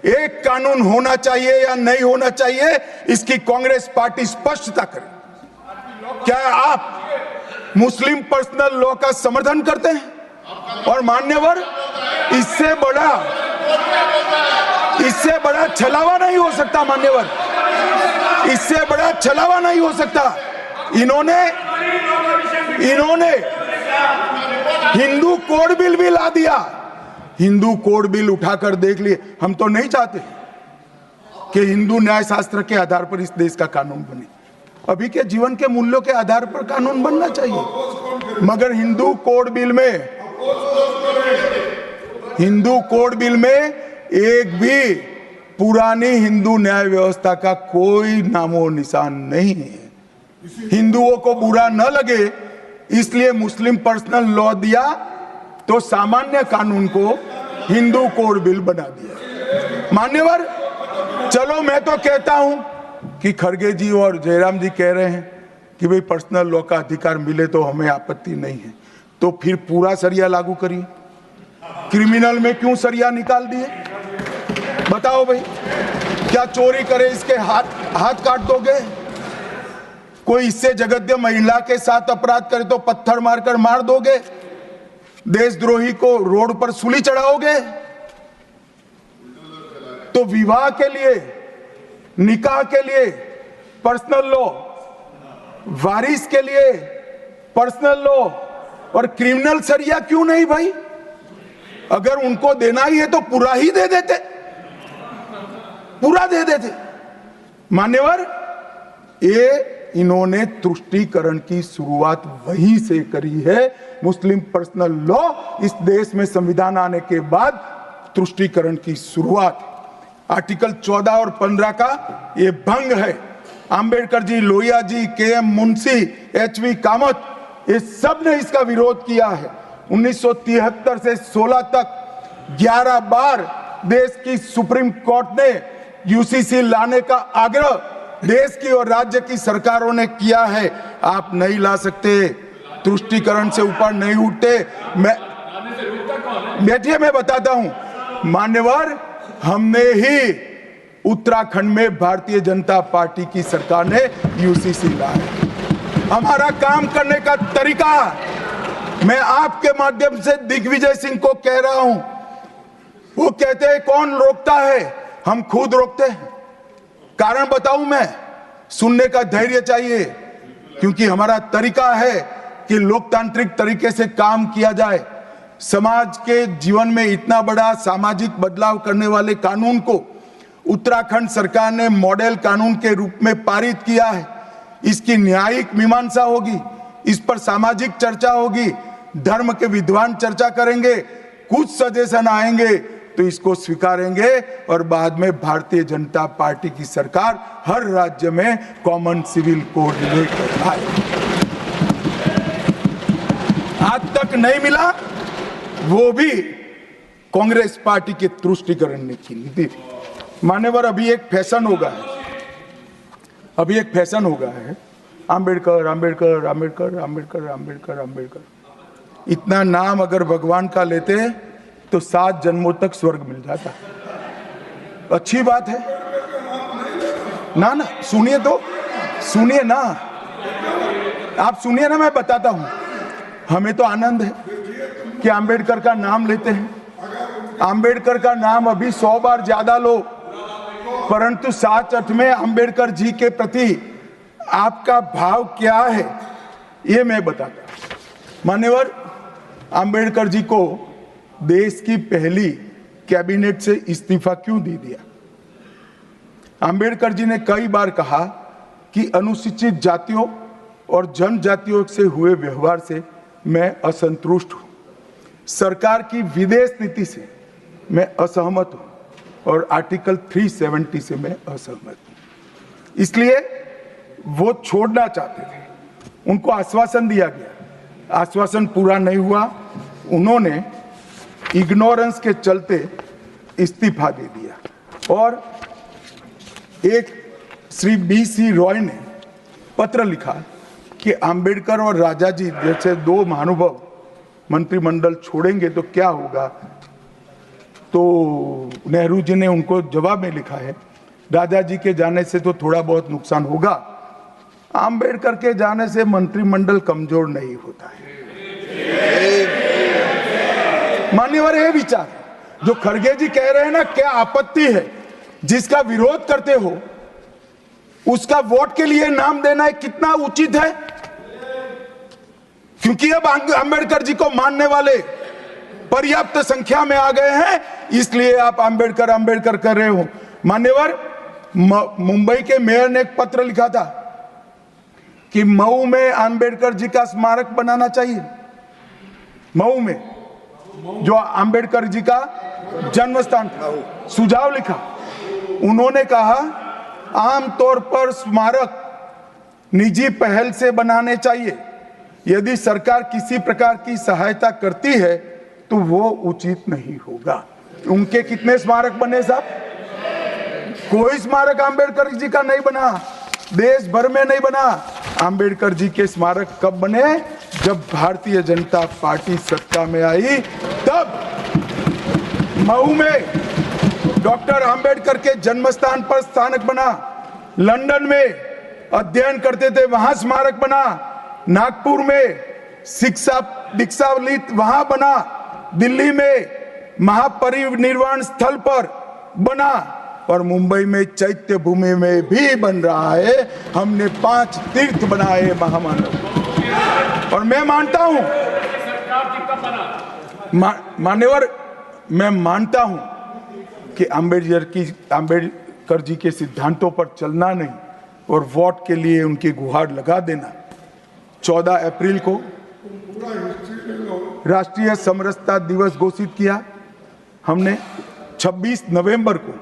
एक कानून होना चाहिए या नहीं होना चाहिए? इसकी कांग्रेस पार्टी स्पष्टता करे। क्या आप मुस्लिम पर्सनल लॉ का समर्थन करते हैं? और मान्यवर, इससे बड़ा छलावा नहीं हो सकता। मान्यवर, इससे बड़ा छलावा नहीं हो सकता। इन्होंने हिंदू कोड बिल भी ला दिया। हिंदू कोड बिल उठाकर देख लिए। हम तो नहीं चाहते कि हिंदू न्याय शास्त्र के आधार पर इस देश का कानून बने। अभी के जीवन के मूल्यों के आधार पर कानून बनना चाहिए, मगर हिंदू कोड बिल में एक भी पुरानी हिंदू न्याय व्यवस्था का कोई नामो निशान नहीं है। हिंदुओं को बुरा न लगे इसलिए मुस्लिम पर्सनल लॉ दिया, तो सामान्य कानून को हिंदू कोड बिल बना दिया। मान्यवर, चलो मैं तो कहता हूं कि खड़गे जी और जयराम जी कह रहे हैं कि भाई पर्सनल लॉ का अधिकार मिले तो हमें आपत्ति नहीं है, तो फिर पूरा सरिया लागू करिए। क्रिमिनल में क्यों सरिया निकाल दिए? बताओ भाई, क्या चोरी करे इसके हाथ काट दोगे? कोई इससे जगद्य महिला के साथ अपराध करे तो पत्थर मारकर मार दोगे? देशद्रोही को रोड पर सूली चढ़ाओगे? तो विवाह के लिए, निकाह के लिए पर्सनल लॉ, वारिस के लिए पर्सनल लॉ और क्रिमिनल सरिया क्यों नहीं भाई? अगर उनको देना ही है तो पूरा ही दे देते, पूरा दे देते। मान्यवर, ये इन्होंने तुष्टीकरण की शुरुआत वहीं से करी है। मुस्लिम पर्सनल लॉ इस देश में संविधान आने के बाद तुष्टीकरण की शुरुआत। आर्टिकल 14 और 15 का ये भंग है। अंबेडकर जी, लोहिया जी, के.एम. मुंशी, एच.वी. कामत, ये सब ने इसका विरोध किया है। 1973 से 16 तक 11 बार देश की सुप्रीम कोर्ट ने यूसीसी लाने का आग्रह देश की और राज्य की सरकारों ने किया है। आप नहीं ला सकते, तुष्टीकरण से ऊपर नहीं उठते। मैं बैठिए, मैं बताता हूं। मान्यवर, हमने ही उत्तराखंड में भारतीय जनता पार्टी की सरकार ने यूसीसी लाया। हमारा काम करने का तरीका, मैं आपके माध्यम से दिग्विजय सिंह को कह रहा हूं। वो कहते हैं कौन रोकता है? हम खुद रोकते हैं। कारण बताऊं मैं? सुनने का धैर्य चाहिए, क्योंकि हमारा तरीका है कि लोकतांत्रिक तरीके से काम किया जाए। समाज के जीवन में इतना बड़ा सामाजिक बदलाव करने वाले कानून को उत्तराखंड सरकार ने मॉडल कानून के रूप में पारित किया है। इसकी न्यायिक मीमांसा होगी, इस पर सामाजिक चर्चा होगी, धर्म के विद्वान चर्चा करेंगे, कुछ सजेशन आएंगे तो इसको स्वीकारेंगे और बाद में भारतीय जनता पार्टी की सरकार हर राज्य में कॉमन सिविल कोड लेकर आए। आज तक नहीं मिला, वो भी कांग्रेस पार्टी के तुष्टीकरण ने की नीति थी। मान्यवर, अभी एक फैशन हो गया है, अंबेडकर अंबेडकर अंबेडकर अंबेडकर अंबेडकर अंबेडकर। इतना नाम अगर भगवान का लेते तो 7 जन्मों तक स्वर्ग मिल जाता। अच्छी बात है ना? ना सुनिए तो, सुनिए ना, आप सुनिए ना, मैं बताता हूं। हमें तो आनंद है कि अंबेडकर का नाम लेते हैं। अंबेडकर का नाम अभी 100 बार ज्यादा लो, परंतु 7-8 में अंबेडकर जी के प्रति आपका भाव क्या है ये मैं बताता। मान्यवर, अंबेडकर जी को देश की पहली कैबिनेट से इस्तीफा क्यों दे दिया? अंबेडकर जी ने कई बार कहा कि अनुसूचित जातियों और जनजातियों से हुए व्यवहार से मैं असंतुष्ट हूं, सरकार की विदेश नीति से मैं असहमत हूं और आर्टिकल 370 से मैं असहमत हूं। इसलिए वो छोड़ना चाहते थे। उनको आश्वासन दिया गया, आश्वासन पूरा नहीं हुआ। उन्होंने इग्नोरेंस के चलते इस्तीफा दे दिया और एक श्री बी.सी. रॉय ने पत्र लिखा कि अंबेडकर और राजाजी जैसे 2 महानुभाव मंत्रिमंडल छोड़ेंगे तो क्या होगा। तो नेहरू जी ने उनको जवाब में लिखा है, राजाजी के जाने से तो थोड़ा बहुत नुकसान होगा, अंबेडकर के जाने से मंत्रिमंडल कमजोर नहीं होता है। मान्यवर, ये विचार जो खड़गे जी कह रहे हैं ना, क्या आपत्ति है? जिसका विरोध करते हो उसका वोट के लिए नाम देना है, कितना उचित है? क्योंकि अब अंबेडकर जी को मानने वाले पर्याप्त संख्या में आ गए हैं, इसलिए आप अंबेडकर अंबेडकर कर रहे हो। मान्यवर, मुंबई के मेयर ने एक पत्र लिखा था कि मऊ में अंबेडकर जी का स्मारक बनाना चाहिए। मऊ में जो अंबेडकर जी का जन्म स्थान था, सुझाव लिखा। उन्होंने कहा आमतौर पर स्मारक निजी पहल से बनाने चाहिए। यदि सरकार किसी प्रकार की सहायता करती है तो वो उचित नहीं होगा। उनके कितने स्मारक बने साहब? कोई स्मारक आंबेडकर जी का नहीं बना, देश भर में नहीं बना। आंबेडकर जी के स्मारक कब बने? जब भारतीय जनता पार्टी सत्ता में आई, तब मऊ में डॉक्टर आंबेडकर के जन्म स्थान पर स्मारक बना, लंदन में अध्ययन करते थे वहां स्मारक बना, नागपुर में शिक्षा दीक्षावलित वहां बना, दिल्ली में महापरिनिर्वाण स्थल पर बना और मुंबई में चैत्य भूमि में भी बन रहा है। हमने 5 तीर्थ बनाए महामानव। और मैं मानता हूं मान्यवर, मैं मानता हूं कि आंबेडकर जी के सिद्धांतों पर चलना नहीं और वोट के लिए उनकी गुहार लगा देना। 14 अप्रैल को राष्ट्रीय समरसता दिवस घोषित किया हमने, 26 नवंबर को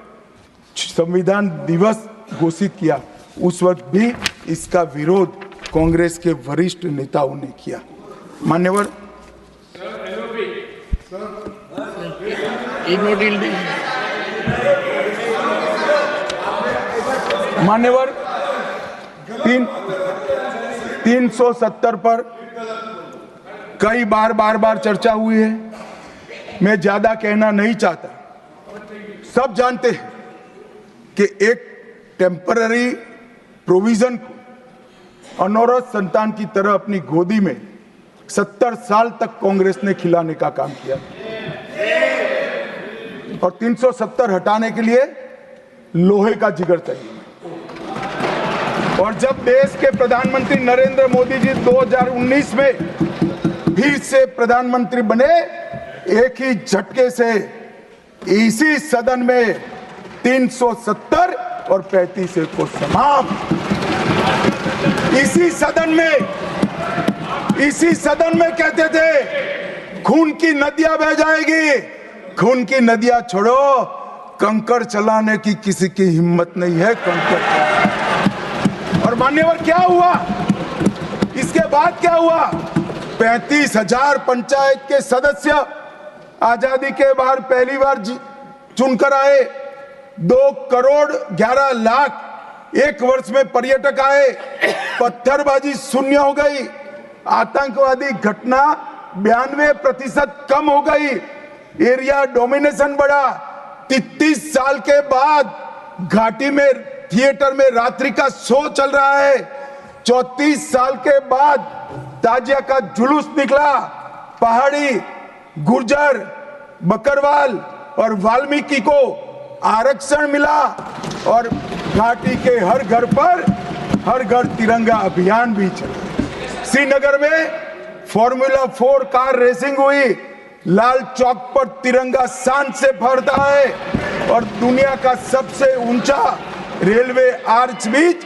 संविधान दिवस घोषित किया। उस वक्त भी इसका विरोध कांग्रेस के वरिष्ठ नेताओं ने किया। मान्यवर, मान्यवर 370 पर कई बार चर्चा हुई है। मैं ज्यादा कहना नहीं चाहता। सब जानते हैं कि एक टेम्पररी प्रोविजन को अनौरत संतान की तरह अपनी गोदी में 70 साल तक कांग्रेस ने खिलाने का काम किया और 370 हटाने के लिए लोहे का जिगर चाहिए। और जब देश के प्रधानमंत्री नरेंद्र मोदी जी 2019 में फिर से प्रधानमंत्री बने, एक ही झटके से इसी सदन में 370 और 35 को समाप्त। इसी सदन में कहते थे खून की नदियां बह जाएगी। खून की नदियां छोड़ो, कंकड़ चलाने की किसी की हिम्मत नहीं है। कंकड़। और मान्यवर क्या हुआ? इसके बाद क्या हुआ? 35,000 पंचायत के सदस्य आजादी के बाद पहली बार चुनकर आए। 2 करोड़ 11 लाख एक वर्ष में पर्यटक आए। पत्थरबाजी शून्य हो गई। आतंकवादी घटना 92% कम हो गई। एरिया डोमिनेशन बढ़ा। 33 साल के बाद घाटी में थिएटर में रात्रि का शो चल रहा है। 34 साल के बाद ताजिया का जुलूस निकला। पहाड़ी, गुर्जर, बकरवाल और वाल्मीकि को आरक्षण मिला और घाटी के हर घर पर हर घर तिरंगा अभियान भी चला। श्रीनगर में फॉर्मूला 4 कार रेसिंग हुई। लाल चौक पर तिरंगा शान से फहरता है और दुनिया का सबसे ऊंचा रेलवे आर्च ब्रिज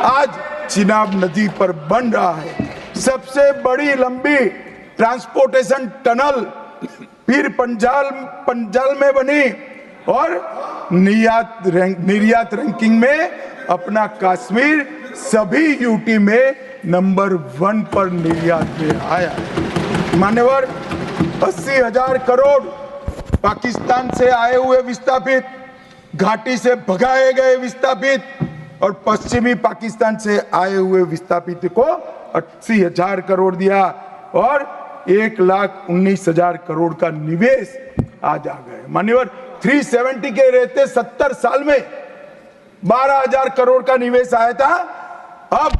आज चिनाब नदी पर बन रहा है। सबसे बड़ी लंबी ट्रांसपोर्टेशन टनल फिर पंजाल में बनी और निर्यात रैंकिंग में अपना कश्मीर सभी यूटी में नंबर 1 पर निर्यात में आया। मान्यवर, 80,000 करोड़ पाकिस्तान से आए हुए विस्थापित, घाटी से भगाए गए विस्थापित और पश्चिमी पाकिस्तान से आए हुए विस्थापित को 80,000 करोड़ दिया और 1,19,000 करोड़ का निवेश आज आ गए। मान्यवर, 370 के रहते 70 साल में 12,000 करोड़ का निवेश आया था। अब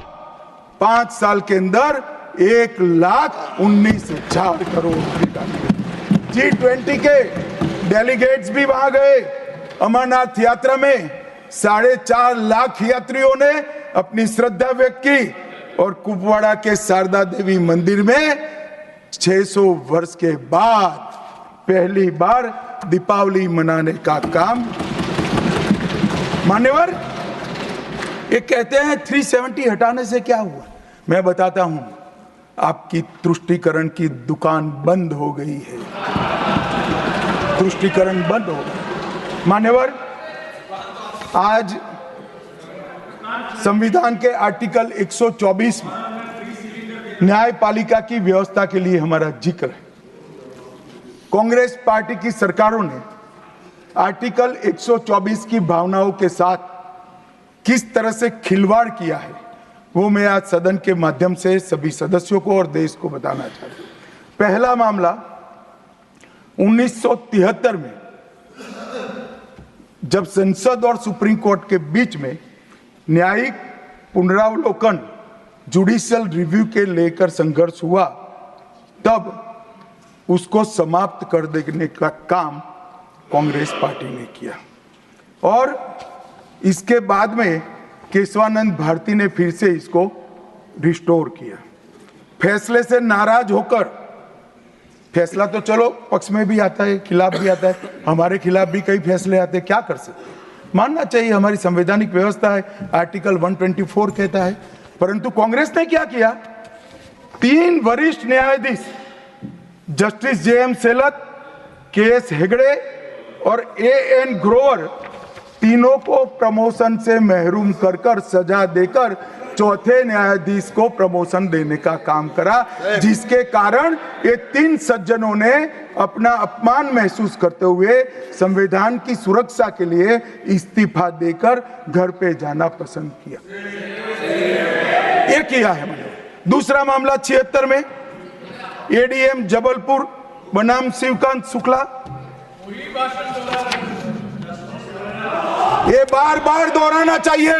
5 साल के अंदर 1,19,000 करोड़ का निवेश। G20 के डेलीगेट्स भी वहां गए। अमरनाथ यात्रा में 4.5 लाख यात्रियों ने अपनी श्रद्धा व्यक्त की और कुपवाड़ा के शारदा देवी मंदिर में 600 वर्ष के बाद पहली बार दीपावली मनाने का काम। मान्यवर, ये कहते हैं 370 हटाने से क्या हुआ? मैं बताता हूं, आपकी तुष्टीकरण की दुकान बंद हो गई है। तुष्टीकरण बंद हो गई। मान्यवर, आज संविधान के आर्टिकल 124 में न्यायपालिका की व्यवस्था के लिए हमारा जिक्र है। कांग्रेस पार्टी की सरकारों ने आर्टिकल 124 की भावनाओं के साथ किस तरह से खिलवाड़ किया है, वो मैं आज सदन के माध्यम से सभी सदस्यों को और देश को बताना चाहता हूं। पहला मामला 1973 में जब संसद और सुप्रीम कोर्ट के बीच में न्यायिक पुनरावलोकन जुडिशियल रिव्यू के लेकर संघर्ष हुआ, तब उसको समाप्त कर देने का काम कांग्रेस पार्टी ने किया और इसके बाद में केशवानंद भारती ने फिर से इसको रिस्टोर किया। फैसले से नाराज होकर, फैसला तो चलो पक्ष में भी आता है, खिलाफ भी आता है, हमारे खिलाफ भी कई फैसले आते हैं, क्या कर सकते हैं, मानना चाहिए, हमारी संवैधानिक व्यवस्था है, आर्टिकल 124 कहता है। परंतु कांग्रेस ने क्या किया, 3 वरिष्ठ न्यायाधीश जस्टिस जे.एम. सेलत, के.एस. हेगड़े और ए.एन. ग्रोवर, तीनों को प्रमोशन से महरूम कर सजा देकर चौथे न्यायाधीश को प्रमोशन देने का काम करा, जिसके कारण ये 3 सज्जनों ने अपना अपमान महसूस करते हुए संविधान की सुरक्षा के लिए इस्तीफा देकर घर पे जाना पसंद किया। ये किया है मैंने। दूसरा मामला 76 में एडीएम जबलपुर बनाम शिवकांत शुक्ला, ये बार बार दोहराना चाहिए,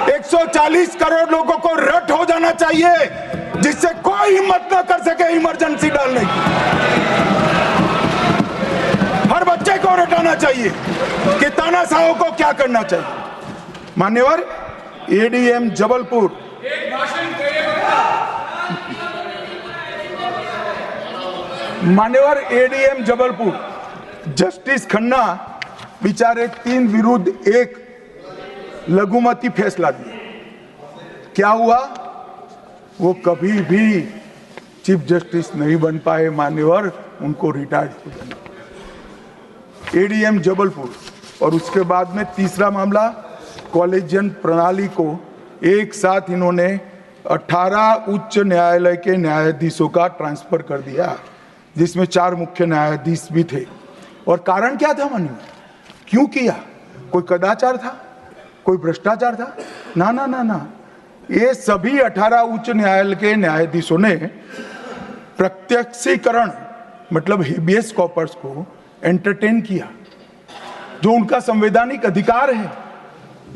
140 करोड़ लोगों को रट हो जाना चाहिए जिससे कोई हिम्मत न कर सके इमरजेंसी डालने की। हर बच्चे को रटाना चाहिए कि तानाशाहों को क्या करना चाहिए। मान्यवर एडीएम जबलपुर, मान्यवर एडीएम जबलपुर जस्टिस खन्ना बेचारे 3 विरुद्ध 1 लघुमती फैसला दिया। क्या हुआ, वो कभी भी चीफ जस्टिस नहीं बन पाए मान्यवर, उनको रिटायर्ड हो जाना। एडीएम जबलपुर। और उसके बाद में तीसरा मामला कॉलेजियन प्रणाली को एक साथ इन्होंने 18 उच्च न्यायालय के न्यायाधीशों का ट्रांसफर कर दिया, जिसमें 4 मुख्य न्यायाधीश भी थे। और कारण क्या था मान्यवर, क्यों किया, कोई कदाचार था, कोई भ्रष्टाचार था? ना ना ना ना, ये सभी 18 उच्च न्यायालय के न्यायाधीशों ने प्रत्यक्षीकरण मतलब हेबियस कॉर्पस को एंटरटेन किया, जो उनका संवैधानिक अधिकार है।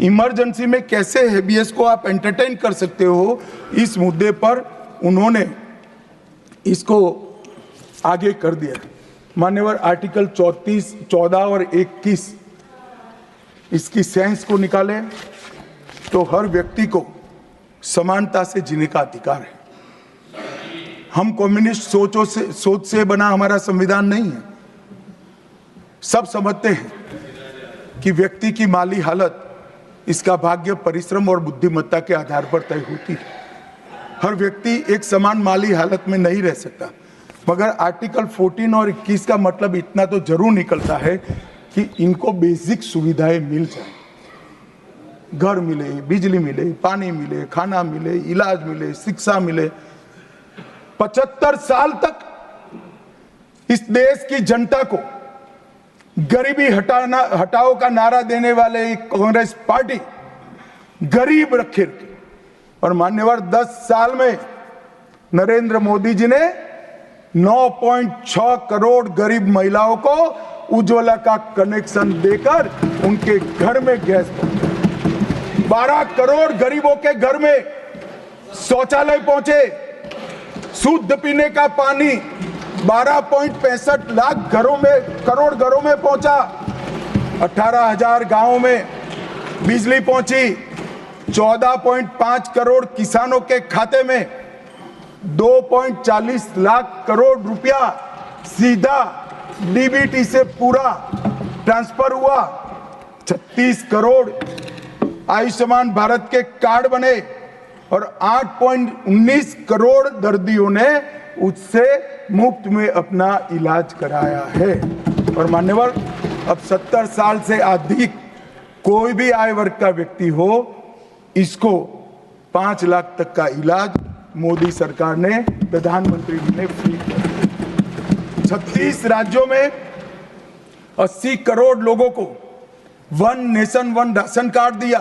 इमरजेंसी में कैसे हेबियस को आप एंटरटेन कर सकते हो, इस मुद्दे पर उन्होंने इसको आगे कर दिया। मान्यवर आर्टिकल 34, 14 और 21 इसकी सेंस को निकाले तो हर व्यक्ति को समानता से जीने का अधिकार है। हम कम्युनिस्ट सोच से बना हमारा संविधान नहीं है। सब समझते हैं कि व्यक्ति की माली हालत इसका भाग्य, परिश्रम और बुद्धिमत्ता के आधार पर तय होती है। हर व्यक्ति एक समान माली हालत में नहीं रह सकता, मगर आर्टिकल 14 और 21 का मतलब इतना तो जरूर निकलता है कि इनको बेसिक सुविधाएं मिल जाए, घर मिले, बिजली मिले, पानी मिले, खाना मिले, इलाज मिले, शिक्षा मिले। 75 साल तक इस देश की जनता को गरीबी हटाओ का नारा देने वाले कांग्रेस पार्टी गरीब रखे। और मान्यवर 10 साल में नरेंद्र मोदी जी ने 9.6 करोड़ गरीब महिलाओं को उज्ज्वला का कनेक्शन देकर उनके घर में गैस पहुंचा। 12 करोड़ गरीबों के घर में शौचालय पहुंचे। शुद्ध पीने का पानी 12.65 लाख घरों में, करोड़ घरों में पहुंचा। 18,000 गांवों में बिजली पहुंची। 14.5 करोड़ किसानों के खाते में 2.40 लाख करोड़ रुपया सीधा डीबीटी से पूरा ट्रांसफर हुआ। 36 करोड़ आयुष्मान भारत के कार्ड बने और 8.19 करोड़ दर्दियों ने उससे मुफ्त में अपना इलाज कराया है। और मान्यवर अब 70 साल से अधिक कोई भी आय वर्ग का व्यक्ति हो, इसको 5 लाख तक का इलाज मोदी सरकार ने, प्रधानमंत्री ने फ्री किया। 36 राज्यों में 80 करोड़ लोगों को one nation one ration card दिया,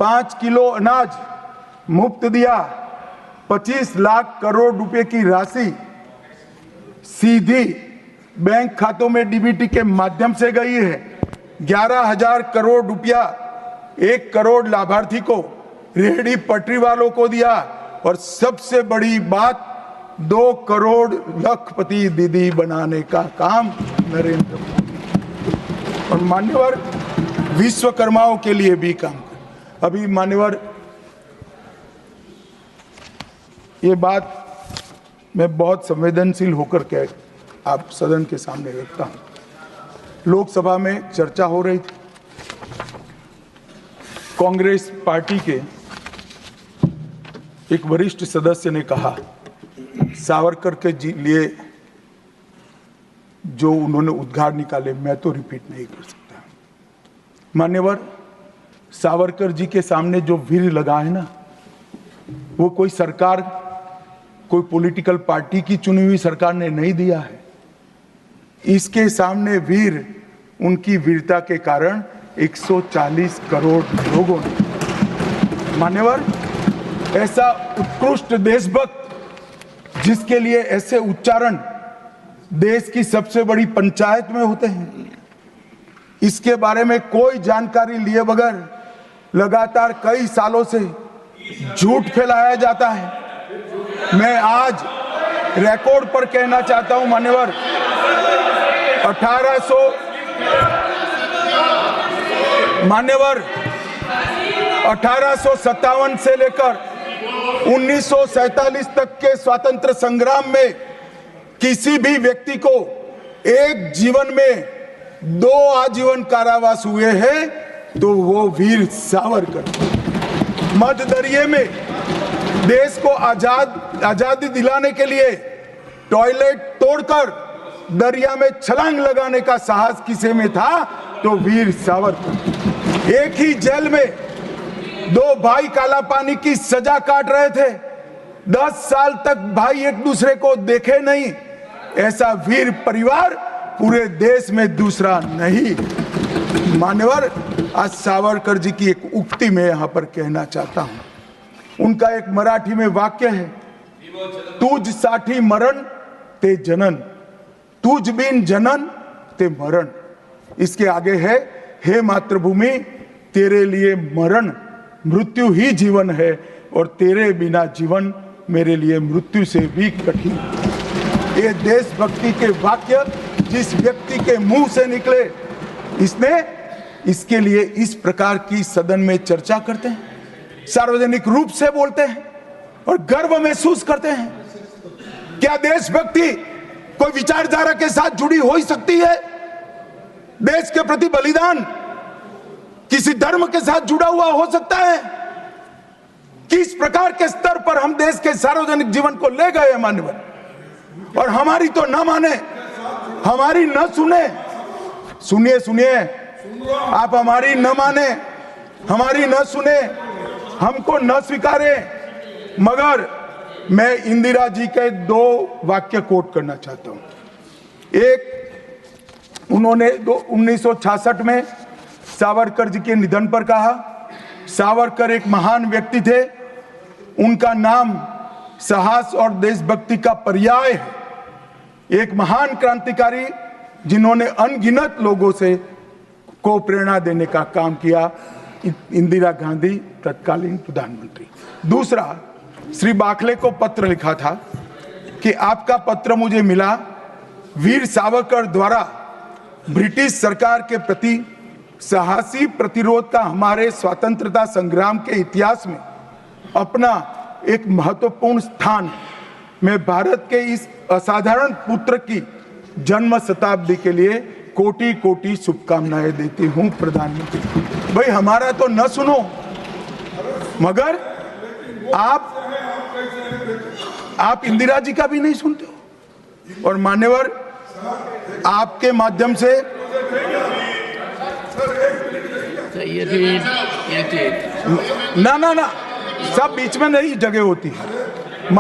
5 किलो अनाज मुफ्त दिया, 25 लाख करोड़ रुपए की राशि सीधी बैंक खातों में डीबीटी के माध्यम से गई है। 11,000 करोड़ रुपया 1 करोड़ लाभार्थी को, रेहड़ी पटरी वालों को दिया, और सबसे बड़ी बात 2 करोड़ लखपति दीदी बनाने का काम नरेंद्र मोदी। और मान्यवर विश्वकर्माओं के लिए भी काम कर। अभी मान्यवर, ये बात मैं बहुत संवेदनशील होकर के आप सदन के सामने रखता हूं। लोकसभा में चर्चा हो रही थी, कांग्रेस पार्टी के एक वरिष्ठ सदस्य ने कहा, सावरकर के लिए जो उन्होंने उद्गार निकाले मैं तो रिपीट नहीं कर सकता। मान्यवर, सावरकर जी के सामने जो वीर लगा है ना, वो कोई सरकार, कोई पॉलिटिकल पार्टी की चुनी हुई सरकार ने नहीं दिया है। इसके सामने वीर, उनकी वीरता के कारण 140 करोड़ लोगों ने। मान्यवर, ऐसा उत्कृष्ट देशभक्त जिसके लिए ऐसे उच्चारण देश की सबसे बड़ी पंचायत में होते हैं, इसके बारे में कोई जानकारी लिए बगैर लगातार कई सालों से झूठ फैलाया जाता है। मैं आज रिकॉर्ड पर कहना चाहता हूं मान्यवर, 1857 से लेकर 1947 तक के स्वतंत्र संग्राम में किसी भी व्यक्ति को एक जीवन में 2 आजीवन कारावास हुए हैं तो वो वीर सावरकर। मध्य दरिये में देश को आजादी दिलाने के लिए टॉयलेट तोड़कर दरिया में छलांग लगाने का साहस किसे में था तो वीर सावरकर। एक ही जेल में 2 भाई काला पानी की सजा काट रहे थे, 10 साल तक भाई एक दूसरे को देखे नहीं। ऐसा वीर परिवार पूरे देश में दूसरा नहीं। मान्यवर, आज सावरकर जी की एक उक्ति में यहां पर कहना चाहता हूं। उनका एक मराठी में वाक्य है, तुझ साठी मरण ते जनन, तुझ बिन जनन ते मरण। इसके आगे है, हे मातृभूमि तेरे लिए मरण मृत्यु ही जीवन है, और तेरे बिना जीवन मेरे लिए मृत्यु से भी कठिन। ये देशभक्ति के वाक्य जिस व्यक्ति के मुंह से निकले, इसके लिए इस प्रकार की सदन में चर्चा करते हैं, सार्वजनिक रूप से बोलते हैं और गर्व महसूस करते हैं। क्या देशभक्ति कोई विचारधारा के साथ जुड़ी हो ही सकती है? देश के प्रति बलिदान किसी धर्म के साथ जुड़ा हुआ हो सकता है? किस प्रकार के स्तर पर हम देश के सार्वजनिक जीवन को ले गए हैं मान्यवर, और हमारी तो न माने, हमारी न सुने। सुनिए सुनिए, आप हमारी न माने, हमारी न सुने, हमको न स्वीकारे, मगर मैं इंदिरा जी के 2 वाक्य कोट करना चाहता हूं। एक, उन्होंने 1966 में सावरकर जी के निधन पर कहा, सावरकर एक महान व्यक्ति थे, उनका नाम साहस और देशभक्ति का पर्याय है। एक महान क्रांतिकारी जिन्होंने अनगिनत लोगों से को प्रेरणा देने का काम किया, इंदिरा गांधी तत्कालीन प्रधानमंत्री। दूसरा, श्री बाखले को पत्र लिखा था कि आपका पत्र मुझे मिला, वीर सावरकर द्वारा ब्रिटिश सरकार के प्रति साहसी प्रतिरोध का हमारे स्वतंत्रता संग्राम के इतिहास में अपना एक महत्वपूर्ण स्थान। मैं भारत के इस असाधारण पुत्र की जन्म शताब्दी के लिए कोटि कोटि शुभकामनाएं देती हूं प्रधानमंत्री। भाई हमारा तो न सुनो, मगर आप इंदिरा जी का भी नहीं सुनते हो। और मान्यवर, आपके माध्यम से ये थी ना ना ना, सब बीच में नहीं जगह होती है।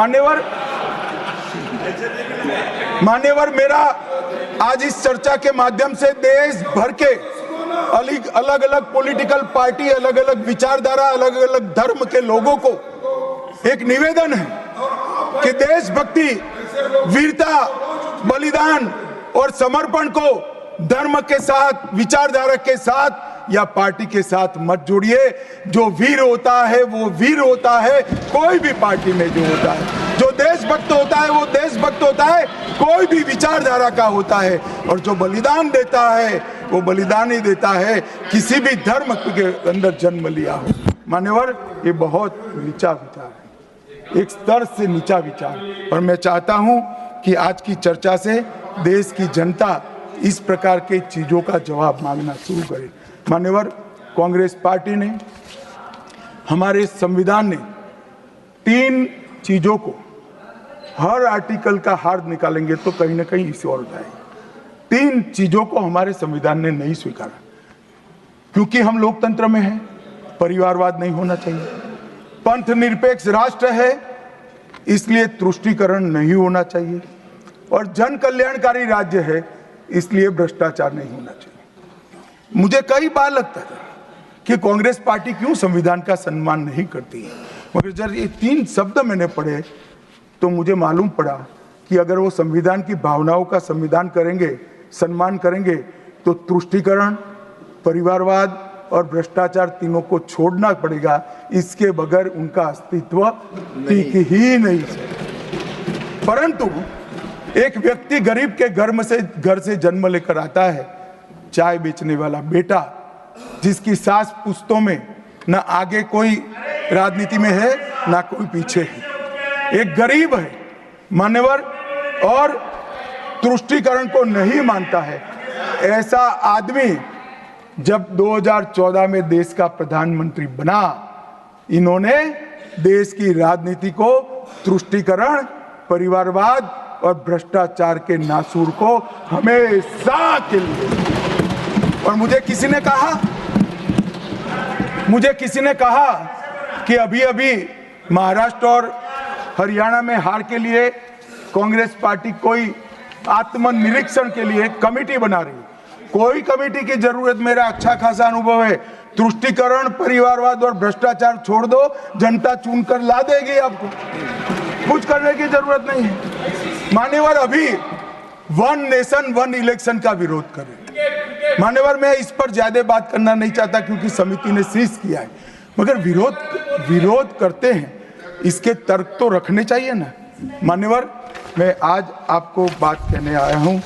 मान्यवर, मेरा आज इस चर्चा के माध्यम से देश भर के अलग अलग पॉलिटिकल पार्टी, अलग अलग विचारधारा, अलग अलग धर्म के लोगों को एक निवेदन है कि देशभक्ति, वीरता, बलिदान और समर्पण को धर्म के साथ, विचारधारा के साथ या पार्टी के साथ मत जोड़िए। जो वीर होता है वो वीर होता है, कोई भी पार्टी में जो होता है। जो देशभक्त होता है वो देशभक्त होता है, कोई भी विचारधारा का होता है। और जो बलिदान देता है वो बलिदान ही देता है, किसी भी धर्म के अंदर जन्म लिया हो। मान्यवर, ये बहुत नीचा विचार है, एक स्तर से नीचा विचार। और मैं चाहता हूं कि आज की चर्चा से देश की जनता इस प्रकार के चीजों का जवाब मांगना शुरू करे। मान्यवर, कांग्रेस पार्टी ने, हमारे संविधान ने 3 चीजों को, हर आर्टिकल का हार्द निकालेंगे तो कहीं ना कहीं इसे और उठाएंगे। 3 चीजों को हमारे संविधान ने नहीं स्वीकारा, क्योंकि हम लोकतंत्र में हैं, परिवारवाद नहीं होना चाहिए, पंथ निरपेक्ष राष्ट्र है इसलिए तुष्टीकरण नहीं होना चाहिए, और जन कल्याणकारी राज्य है इसलिए भ्रष्टाचार नहीं होना चाहिए। मुझे कई बार लगता था कि कांग्रेस पार्टी क्यों संविधान का सम्मान नहीं करती है, मगर जब ये 3 शब्द मैंने पढ़े तो मुझे मालूम पड़ा कि अगर वो संविधान की भावनाओं का सम्मान करेंगे तो तुष्टीकरण, परिवारवाद और भ्रष्टाचार तीनों को छोड़ना पड़ेगा। इसके बगैर उनका अस्तित्व टिक ही नहीं सकता। परंतु एक व्यक्ति गरीब के घर से जन्म लेकर आता है, चाय बेचने वाला बेटा, जिसकी सास पुश्तों में न आगे कोई राजनीति में है ना कोई पीछे है, एक गरीब है मान्यवर, और तुष्टीकरण को नहीं मानता है। ऐसा आदमी जब 2014 में देश का प्रधानमंत्री बना, इन्होंने देश की राजनीति को तुष्टीकरण, परिवारवाद और भ्रष्टाचार के नासूर को हमेशा के लिए। और मुझे किसी ने कहा कि अभी अभी महाराष्ट्र और हरियाणा में हार के लिए कांग्रेस पार्टी कोई आत्मनिरीक्षण के लिए कमेटी बना रही है। कोई कमेटी की जरूरत, मेरा अच्छा खासा अनुभव है। तुष्टीकरण, परिवारवाद और भ्रष्टाचार छोड़ दो, जनता चुनकर ला देगी आपको, कुछ करने की जरूरत नहीं है। मान्यवर, अभी 1 नेशन 1 इलेक्शन का विरोध करें। मान्यवर, मैं इस पर ज्यादा बात करना नहीं चाहता क्योंकि समिति ने शीश किया है, मगर विरोध करते हैं, इसके तर्क तो रखने चाहिए ना। मान्यवर, मैं आज आपको बात कहने आया हूं।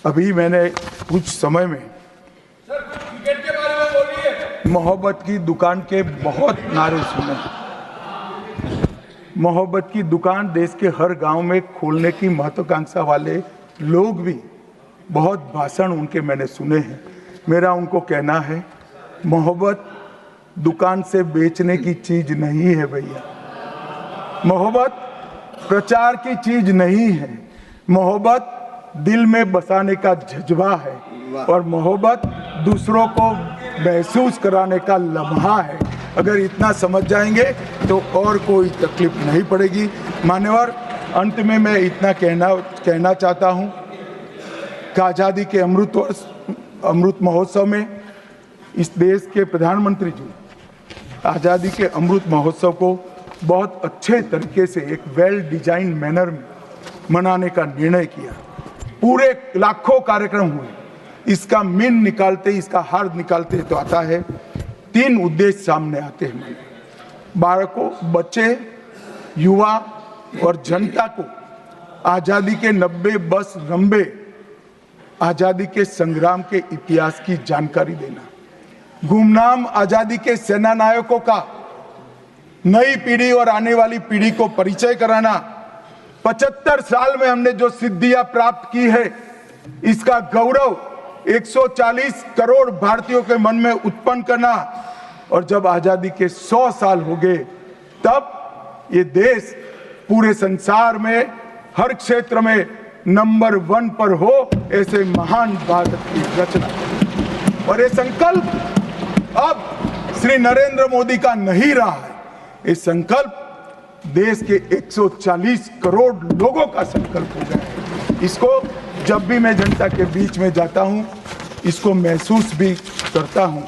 अभी मैंने कुछ समय में मोहब्बत की दुकान के बहुत नारे सुने। मोहब्बत की दुकान देश के हर गांव में खोलने की महत्वाकांक्षा वाले लोग भी, बहुत भाषण उनके मैंने सुने हैं। मेरा उनको कहना है, मोहब्बत दुकान से बेचने की चीज नहीं है भैया। मोहब्बत प्रचार की चीज नहीं है। मोहब्बत दिल में बसाने का जज्बा है, और मोहब्बत दूसरों को महसूस कराने का लम्हा है। अगर इतना समझ जाएंगे तो और कोई तकलीफ नहीं पड़ेगी। मान्यवर, अंत में मैं इतना कहना चाहता हूं कि आज़ादी के अमृत महोत्सव में इस देश के प्रधानमंत्री जी आज़ादी के अमृत महोत्सव को बहुत अच्छे तरीके से एक वेल डिजाइन मैनर में मनाने का निर्णय किया। पूरे लाखों कार्यक्रम हुए। इसका मीन निकालते, इसका हार्द निकालते तो आता है 3 उद्देश्य सामने आते हैं। बालकों, बच्चे, युवा और जनता को आज़ादी के 90 वर्ष लंबे आज़ादी के संग्राम के इतिहास की जानकारी देना, गुमनाम आज़ादी के सेना नायकों का नई पीढ़ी और आने वाली पीढ़ी को परिचय कराना, 75 साल में हमने जो सिद्धियां प्राप्त की है इसका गौरव 140 करोड़ भारतीयों के मन में उत्पन्न करना, और जब आजादी के 100 साल हो गए तब ये देश पूरे संसार में हर क्षेत्र में नंबर 1 पर हो, ऐसे महान भारत की रचना। और ये संकल्प अब श्री नरेंद्र मोदी का नहीं रहा है। ये संकल्प देश के 140 करोड़ लोगों का संकल्प हो गया है। इसको जब भी मैं जनता के बीच में जाता हूं, इसको महसूस भी करता हूं।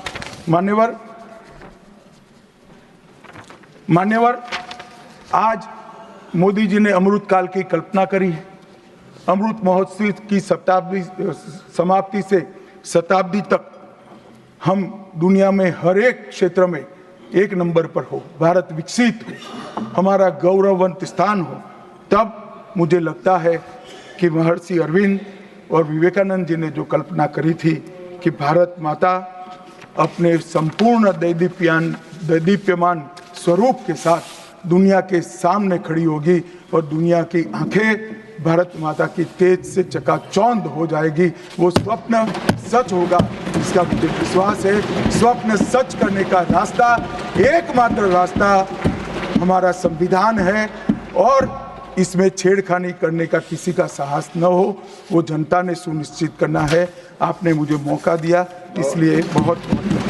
मान्यवर, आज मोदी जी ने अमृत काल की कल्पना करी है। अमृत महोत्सव की समाप्ति से शताब्दी तक हम दुनिया में हर एक क्षेत्र में एक नंबर पर हो, भारत विकसित हो, हमारा गौरववंत स्थान हो। तब मुझे लगता है कि महर्षि अरविंद और विवेकानंद जी ने जो कल्पना करी थी कि भारत माता अपने संपूर्ण दैदीप्यमान स्वरूप के साथ दुनिया के सामने खड़ी होगी और दुनिया की आंखें भारत माता की तेज से चकाचौंध हो जाएगी। वो स्वप्न सच होगा, इसका मुझे विश्वास है। स्वप्न सच करने का रास्ता, एकमात्र रास्ता हमारा संविधान है और इसमें छेड़खानी करने का किसी का साहस न हो, वो जनता ने सुनिश्चित करना है। आपने मुझे मौका दिया, इसलिए बहुत बहुत